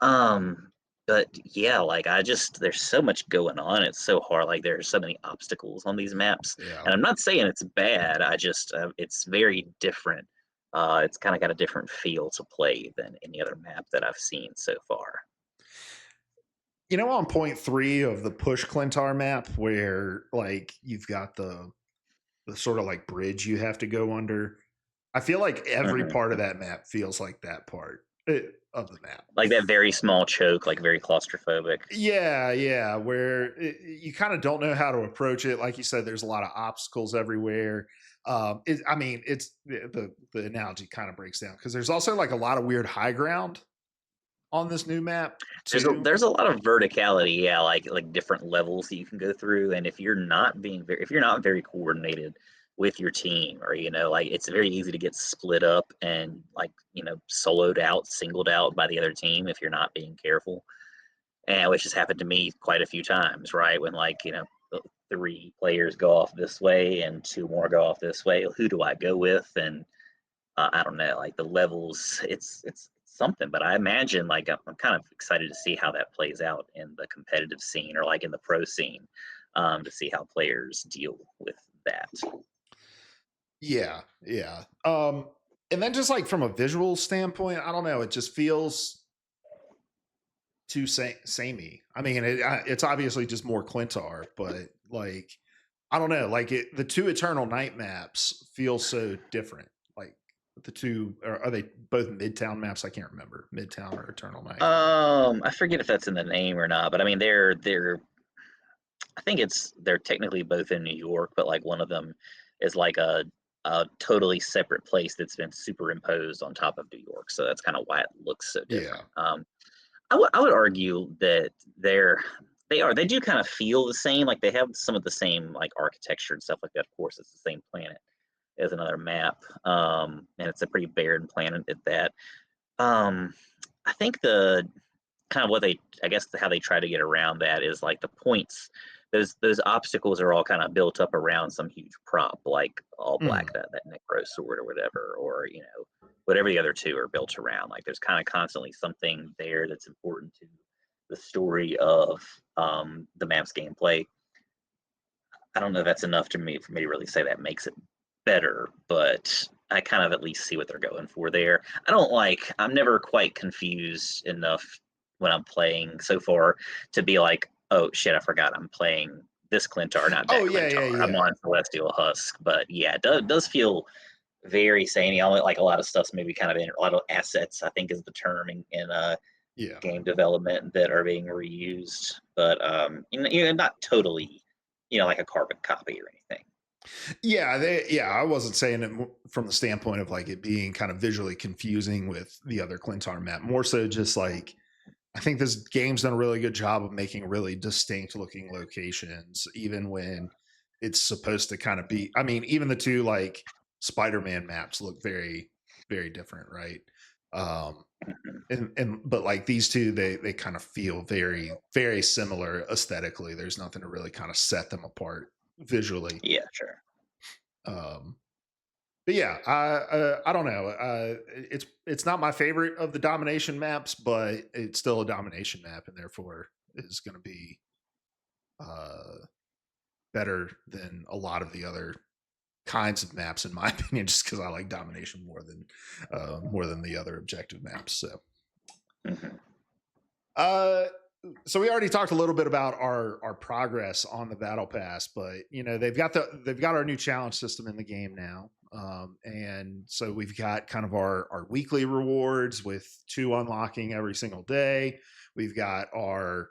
Um, but yeah, like I just there's so much going on. It's so hard. Like there's so many obstacles on these maps, Yeah. and I'm not saying it's bad. I just it's very different. It's kind of got a different feel to play than any other map that I've seen so far. On point three of the push Clintar map, where like you've got the sort of like bridge you have to go under, I feel like every Hmm. part of that map feels like that part of the map. Like that very small choke, like very claustrophobic. Yeah, yeah, where you kind of don't know how to approach it. Like you said, there's a lot of obstacles everywhere. I mean, it's the analogy kind of breaks down because there's also like a lot of weird high ground on this new map too. There's a lot of verticality, yeah, like different levels that you can go through, and if you're not very coordinated with your team, or like it's very easy to get split up and like soloed out, singled out by the other team if you're not being careful, and which has happened to me quite a few times, right? When like three players go off this way and two more go off this way, who do I go with? And I don't know, like the levels, it's something. But I imagine like I'm kind of excited to see how that plays out in the competitive scene or like in the pro scene, to see how players deal with that. Yeah, yeah. And then just like from a visual standpoint, I don't know, it just feels too samey. I mean, it's obviously just more Clintar, but like I don't know, like the two Eternal Night maps feel so different. Like the two are they both Midtown maps? I can't remember Midtown or Eternal Night. I forget if that's in the name or not, but I mean they're I think they're technically both in New York, but like one of them is like a totally separate place that's been superimposed on top of New York. So that's kind of why it looks so Yeah. different. I would argue that they do kind of feel the same. Like they have some of the same like architecture and stuff like that. Of course, it's the same planet as another map, and it's a pretty barren planet at that. Um, I think the kind of what they I guess how they try to get around that is like the points. Those obstacles are all kind of built up around some huge prop, like all black, Mm. that necro sword or whatever, or whatever the other two are built around. Like there's kind of constantly something there that's important to the story of the map's gameplay. I don't know if that's enough for me to really say that makes it better, but I kind of at least see what they're going for there. I'm never quite confused enough when I'm playing so far to be like, oh shit, I forgot I'm playing this Klyntar, not Oh that yeah, Klyntar. yeah, I'm yeah. on Celestial Husk. But yeah, it does feel very samey. Like a lot of stuff's maybe kind of in a lot of assets, I think is the term in Yeah. game development that are being reused, but not totally, like a carbon copy or anything. Yeah, I wasn't saying it from the standpoint of like it being kind of visually confusing with the other Clintar map. More so just like I think this game's done a really good job of making really distinct looking locations, even when it's supposed to kind of be. I mean, even the two like Spider-Man maps look very, very different, right? Um, Mhm. and but like these two, they kind of feel very, very similar aesthetically. There's nothing to really kind of set them apart visually. Yeah, sure. Um, but yeah, I don't know. It's not my favorite of the domination maps, but it's still a domination map, and therefore is going to be uh, better than a lot of the other kinds of maps, in my opinion. Just because I like domination more than the other objective maps. Mhm. Uh, so we already talked a little bit about our progress on the battle pass, but they've got our new challenge system in the game now. And so we've got kind of our weekly rewards with two unlocking every single day. We've got our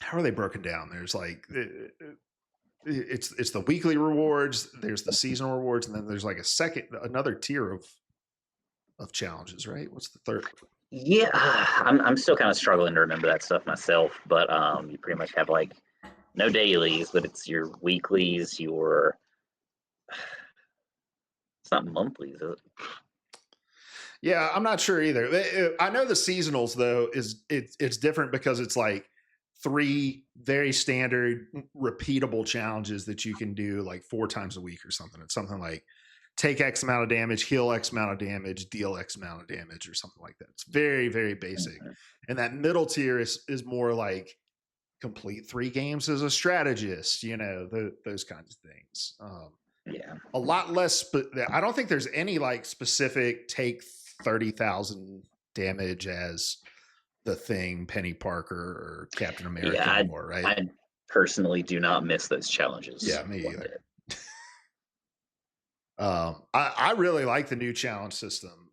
how are they broken down? There's like it's the weekly rewards, there's the seasonal rewards, and then there's like another tier of challenges, right? What's the third? Yeah, I'm still kind of struggling to remember that stuff myself, but you pretty much have like no dailies, but it's your weeklies, your it's not monthlies, is it? Yeah, I'm not sure either. I know the seasonals though it's different because it's like three very standard repeatable challenges that you can do like four times a week or something. It's something like take X amount of damage, heal X amount of damage, deal X amount of damage or something like that. It's very, very basic. Mhm. And that middle tier is more like complete three games as a strategist, those kinds of things. Yeah. A lot less, but I don't think there's any like specific take 30,000 damage as the Thing, Penny Parker, or Captain Yeah, America anymore, right? I personally do not miss those challenges Yeah, me one either. bit. I really like the new challenge system.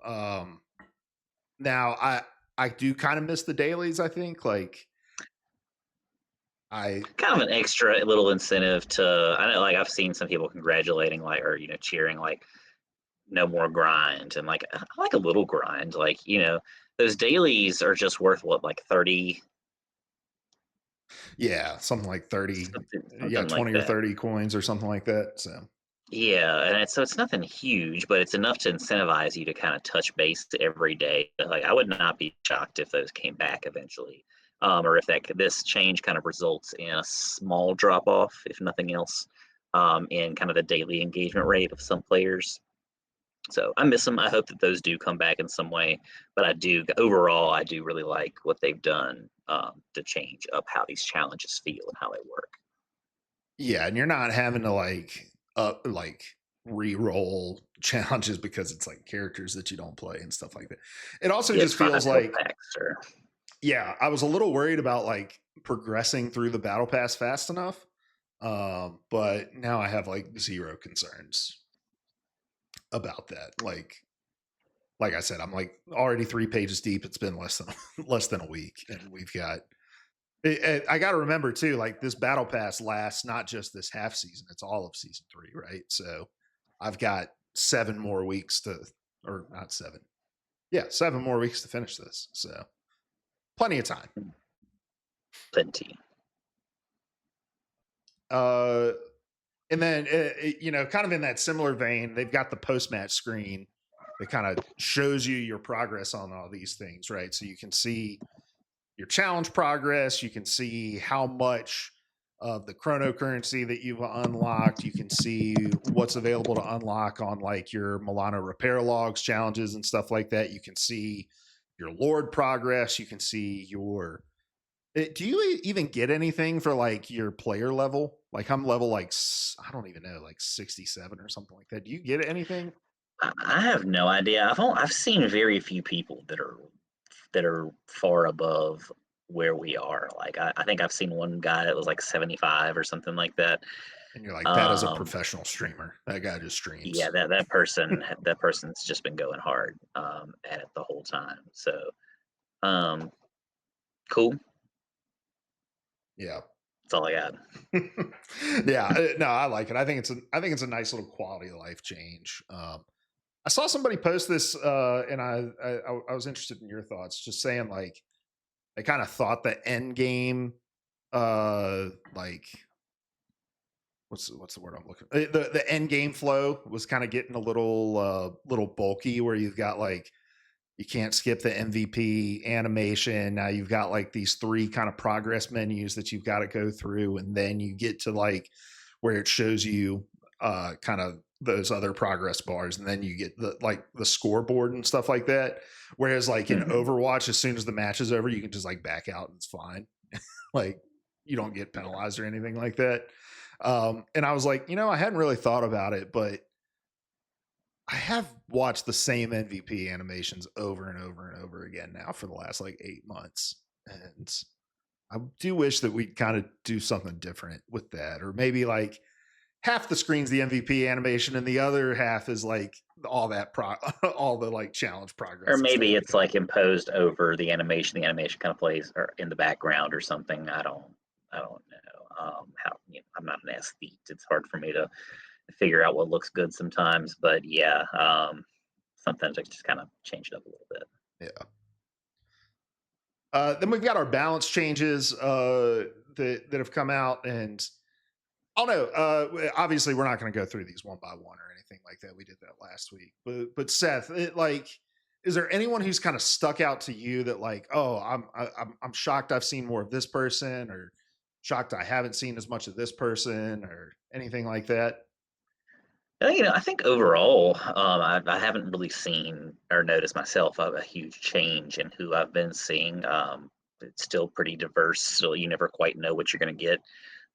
Now I do kind of miss the dailies. I think like I Kind of an extra little incentive to I know like I've seen some people congratulating like or cheering like no more grind and like I like a little grind like those dailies are just worth what like 30 yeah something like 30, yeah, something like 20 or that. 30 coins or something like that. So Yeah, and so it's nothing huge, but it's enough to incentivize you to kind of touch base every day. Like I would not be shocked if those came back eventually, or if this change kind of results in a small drop off, if nothing else, in kind of the daily engagement rate of some players. So I miss them. I hope that those do come back in some way. But I do really like what they've done to change up how these challenges feel and how they work. yeah, and you're not having to like re-roll challenges because it's like characters that you don't play and stuff like that. It also Get just five feels health like packs or yeah, I was a little worried about like progressing through the battle pass fast enough. But now I have like zero concerns about that. Like I said, I'm like already 3 pages deep. It's been less than less than a week, and we've got I got to remember too, like this battle pass lasts not just this half season; it's all of season 3, right? So I've got 7 more weeks to, or not 7, yeah, 7 more weeks to finish this. So plenty of time. Plenty. Uh, and then kind of in that similar vein, they've got the post match screen that kind of shows you your progress on all these things, right? So you can see your challenge progress. You can see how much of the chrono currency that you've unlocked. You can see what's available to unlock on like your Milano repair logs challenges and stuff like that. You can see your Lord progress. You can see your. Do you even get anything for like your player level? Like I'm level like I don't even know, like 67 or something like that. Do you get anything? I have no idea. I've seen very few people that are far above where we are. Like I think I've seen one guy that was like 75 or something like that. And you're like, that is a Um, professional streamer. That guy just yeah, streams. that person's just been going hard at it the whole time. So um, cool. Yeah. That's all I got. Yeah, no, I like it. I think it's a nice little quality of life change. I saw somebody post this, and I was interested in your thoughts. Just saying, like they kind of thought the end game, like what's the word I'm looking? The end game flow was kind of getting a little bulky, where you've got like you can't skip the MVP animation. Now you've got like these 3 kind of progress menus that you've got to go through. And then you get to like where it shows you kind of those other progress bars. And then you get the scoreboard and stuff like that. Whereas like in Mhm. Overwatch, as soon as the match is over, you can just like back out and it's fine. Like you don't get Yeah. penalized or anything like that. And I was like, I hadn't really thought about it, but I have watched the same MVP animations over and over and over again now for the last like 8 months. And I do wish that we'd kind of do something different with that. Or maybe like half the screen's the MVP animation and the other half is like all that all the like challenge Or progress and stuff maybe like it's that. like imposed over the animation. The animation kind of plays or in the background or something. I don't know. How I'm not an aesthete. It's hard for me to figure out what looks good sometimes. But yeah, sometimes I just kind of change it up a little bit. Yeah. Then we've got our balance changes that have come out, and I don't know. Obviously, we're not going to go through these one by one or anything like that. We did that last week, but Seth, is there anyone who's kind of stuck out to you that like, oh, I'm shocked I've seen more of this person, or shocked I haven't seen as much of this person, or anything like that? I think overall, I haven't really seen or noticed myself a huge change in who I've been seeing. It's still pretty diverse. Still, you never quite know what you're going to get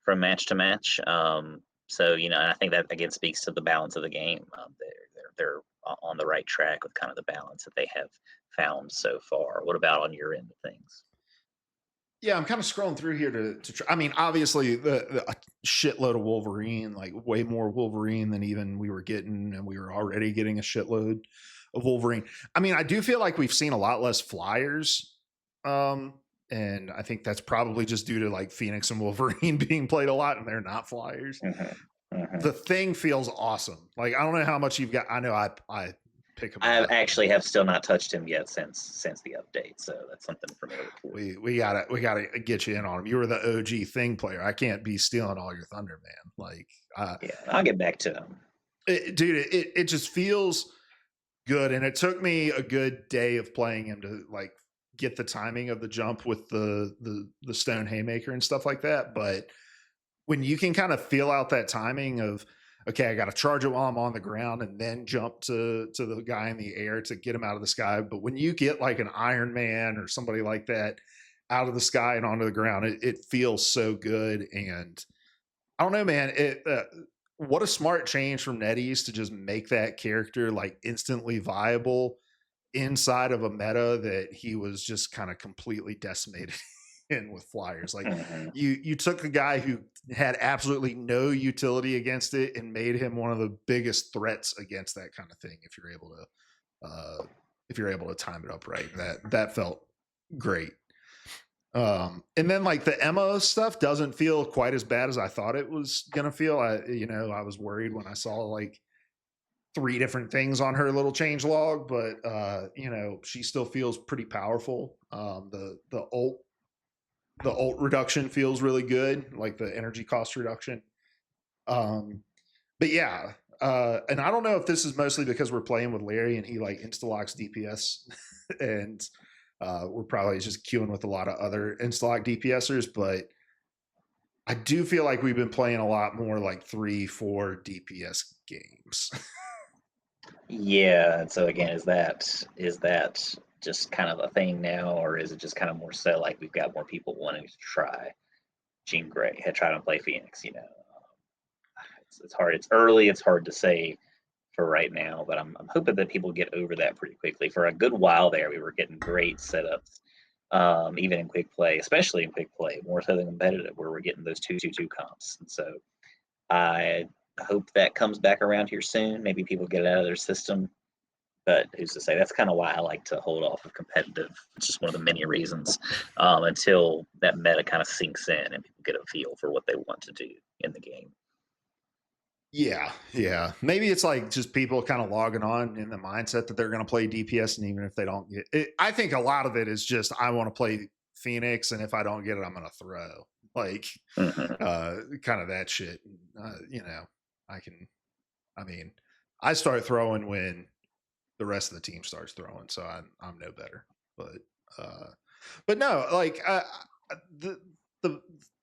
from match to match. So and I think that again speaks to the balance of the game. They're on the right track with kind of the balance that they have found so far. What about on your end of things? Yeah, I'm kind of scrolling through here to try. I mean, obviously, the a shitload of Wolverine, like way more Wolverine than even we were getting, and we were already getting a shitload of Wolverine. I mean, I do feel like we've seen a lot less flyers, um, and I think that's probably just due to like Phoenix and Wolverine being played a lot, and they're not flyers. Hmm. Hmm. The Thing feels awesome. Like I don't know how much you've got. I know I pick him I up, and actually have still not touched him yet since the update, so that's something for me to look forward to. we gotta get you in on him. You were the OG Thing player. I can't be stealing all your thunder, man. Like, Yeah, I'll get back to him. dude, it just feels good, and it took me a good day of playing him to like get the timing of the jump with the stone haymaker and stuff like that. But when you can kind of feel out that timing of okay, I got to charge it while I'm on the ground and then jump to the guy in the air to get him out of the sky. But when you get like an Iron Man or somebody like that out of the sky and onto the ground, it feels so good. And I don't know, man. What a smart change from NetEase to just make that character like instantly viable inside of a meta that he was just kind of completely decimated in with flyers. Like Hmm. you took a guy who had absolutely no utility against it and made him one of the biggest threats against that kind of thing. Uh, if you're able to time it up right, that felt great. And then like the Emma stuff doesn't feel quite as bad as I thought it was gonna feel. I was worried when I saw like three different things on her little change log, but she still feels pretty powerful. The ult reduction feels really good, like the energy cost reduction. Um, but yeah, and I don't know if this is mostly because we're playing with Larry and he like insta locks DPS, and we're probably just queuing with a lot of other insta lock DPSers, but I do feel like we've been playing a lot more like 3-4 DPS games. Yeah, and so again, is that just kind of a thing now, or is it just kind of more so like we've got more people wanting to try Jean Grey, had tried to play Phoenix? It's hard. It's early. It's hard to say for right now, but I'm hoping that people get over that pretty quickly. For a good while there, we were getting great setups, even in quick play, especially in quick play, more so than competitive, where we're getting those 2-2-2 comps. And so I hope that comes back around here soon. Maybe people get it out of their system, but who's to say? That's kind of why I like to hold off of competitive. It's just one of the many reasons until that meta kind of sinks in and people get a feel for what they want to do in the game. Yeah, yeah. Maybe it's like just people kind of logging on in the mindset that they're going to play DPS, and even if they don't get it, I think a lot of it is just I want to play Phoenix, and if I don't get it, I'm going to throw like Hmm. kind of that shit. I can. I mean, I start throwing when the rest of the team starts throwing, so I'm no better. But uh, but no, like the the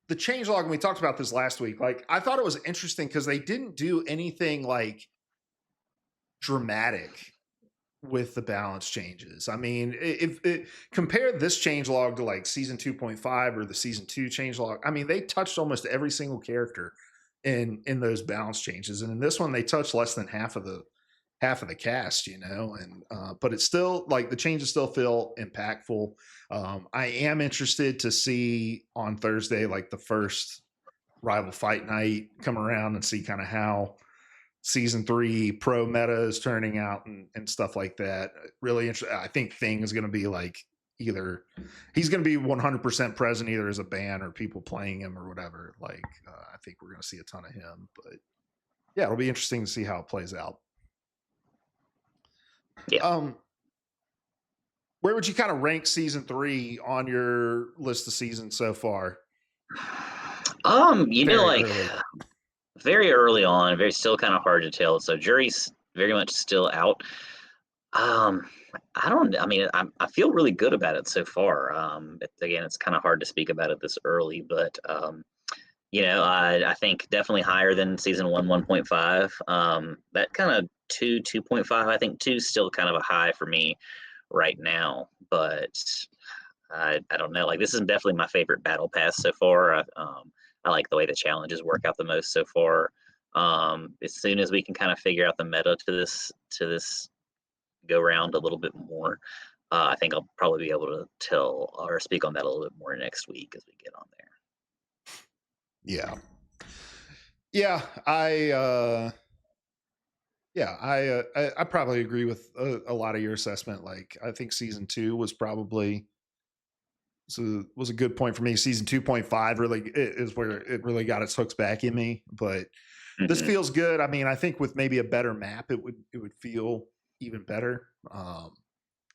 the change log, and we talked about this last week. Like I thought it was interesting because they didn't do anything like dramatic with the balance changes. I mean, if compare this change log to like season 2.5 or the season 2 change log, I mean, they touched almost every single character in those balance changes, and in this one they touched less than half of the cast, and but it's still like the changes still feel impactful. I am interested to see on Thursday like the first rival fight night come around and see kind of how season 3 pro meta is turning out and stuff like that. Really interesting. I think Thing is going to be like either he's going to be 100% present either as a ban or people playing him or whatever. Like I think we're going to see a ton of him, but yeah, it'll be interesting to see how it plays out. Yeah. um Where would you kind of rank season 3 on your list of seasons so far? Very Like early. very early on, very still kind of hard to tell. So jury's very much still out. Um, I don't. I mean, I feel really good about it so far. Again, it's kind of hard to speak about it this early, but I think definitely higher than season 1.5. That kind of 2.5. I think 2 is still kind of a high for me right now, but I don't know. Like this is definitely my favorite battle pass so far. I like the way the challenges work out the most so far. As soon as we can kind of figure out the meta to this go round a little bit more, I think I'll probably be able to tell or speak on that a little bit more next week as we get on there. Yeah. Yeah, I probably agree with a lot of your assessment. Like I think season 2 was probably was a good point for me. Season 2.5 really is where it really got its hooks back in me, but this Hmm. feels good. I mean, I think with maybe a better map it would feel even better.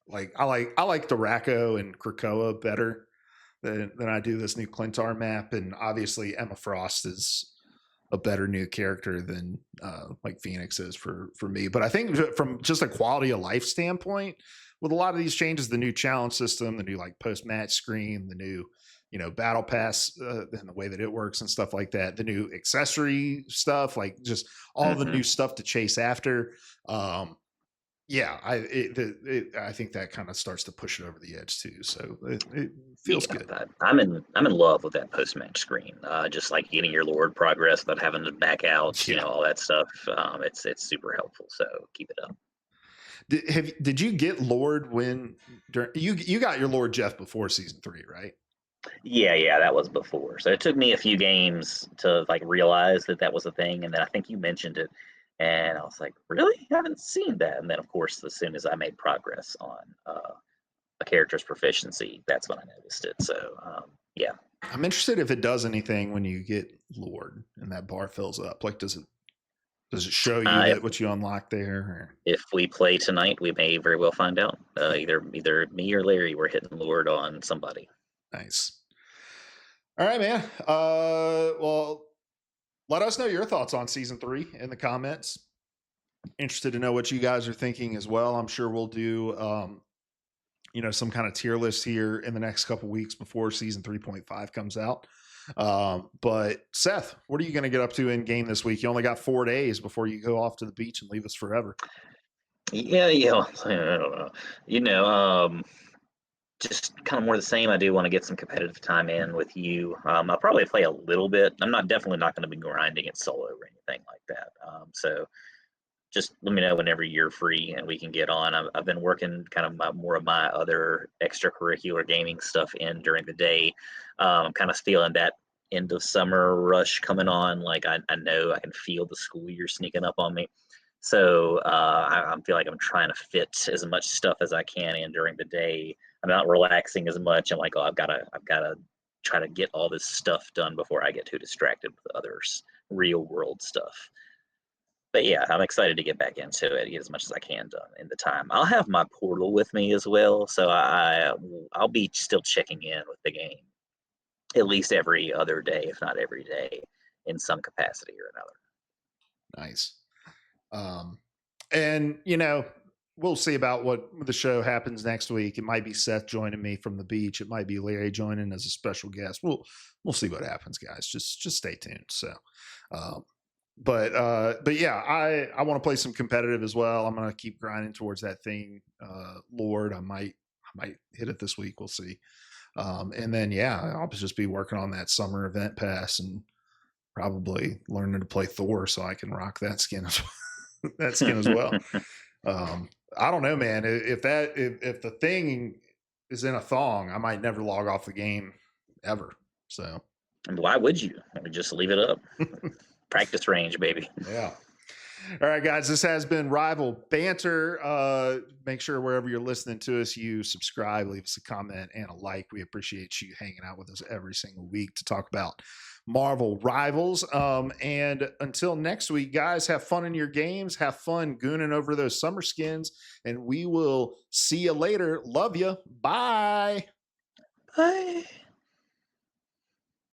Like I like Duraco and Krakoa better than I do this new Klyntar map, and obviously Emma Frost is a better new character than like Phoenix is for me. But I think from just a quality of life standpoint, with a lot of these changes, the new challenge system, the new like post match screen, the new battle pass and the way that it works and stuff like that, the new accessory stuff, like just all the Hmm. new stuff to chase after. Yeah, I think that kind of starts to push it over the edge too. So it feels Yeah, good. I'm in love with that post match screen. Just like getting your Lord progress without having to back out, Yeah. all that stuff. It's super helpful. So keep it up. Did you get Lord when you got your Lord Jeff before season 3, right? Yeah, yeah, that was before. So it took me a few games to like realize that that was a thing, and then I think you mentioned it, and I was like, really? I haven't seen that. And then of course, as soon as I made progress on a character's proficiency, that's when I noticed it. So yeah. I'm interested if it does anything when you get lured and that bar fills up. Like, does it show you If that what you unlock there? Or? we play tonight, we may very well find out. Either me or Larry were hitting lured on somebody. Nice. All right, man. Well, let us know your thoughts on season 3 in the comments. Interested to know what you guys are thinking as well. I'm sure we'll do some kind of tier list here in the next couple weeks before season 3.5 comes out. But Seth, what are you going to get up to in game this week? You only got 4 days before you go off to the beach and leave us forever. Yeah, I don't know. Just kind of more the same. I do want to get some competitive time in with you. I'll probably play a little bit. I'm definitely not going to be grinding it solo or anything like that. So just let me know whenever you're free and we can get on. I've been working kind of more of my other extracurricular gaming stuff in during the day. I'm kind of feeling that end of summer rush coming on. Like I know I can feel the school year sneaking up on me. So I feel like I'm trying to fit as much stuff as I can in during the day. I'm not relaxing as much. I'm like, oh, I've got to try to get all this stuff done before I get too distracted with others real world stuff. But yeah, I'm excited to get back into it, get as much as I can done in the time. I'll have my portal with me as well, so I'll be still checking in with the game at least every other day, if not every day, in some capacity or another. Nice. And we'll see about what the show happens next week. It might be Seth joining me from the beach. It might be Larry joining as a special guest. We'll see what happens, guys. Just stay tuned. So, but yeah, I want to play some competitive as well. I'm gonna keep grinding towards that thing. Lord, I might hit it this week. We'll see. And then yeah, I'll just be working on that summer event pass and probably learning to play Thor so I can rock that skin as well. I don't know, man. If the thing is in a thong, I might never log off the game ever. So And why would you? Just leave it up. Practice range, baby. Yeah. All right, guys, this has been Rival Banter. Make sure wherever you're listening to us, you subscribe, leave us a comment and a like. We appreciate you hanging out with us every single week to talk about Marvel Rivals. And until next week, guys, have fun in your games. Have fun gooning over those summer skins. And we will see you later. Love you. Bye. Bye.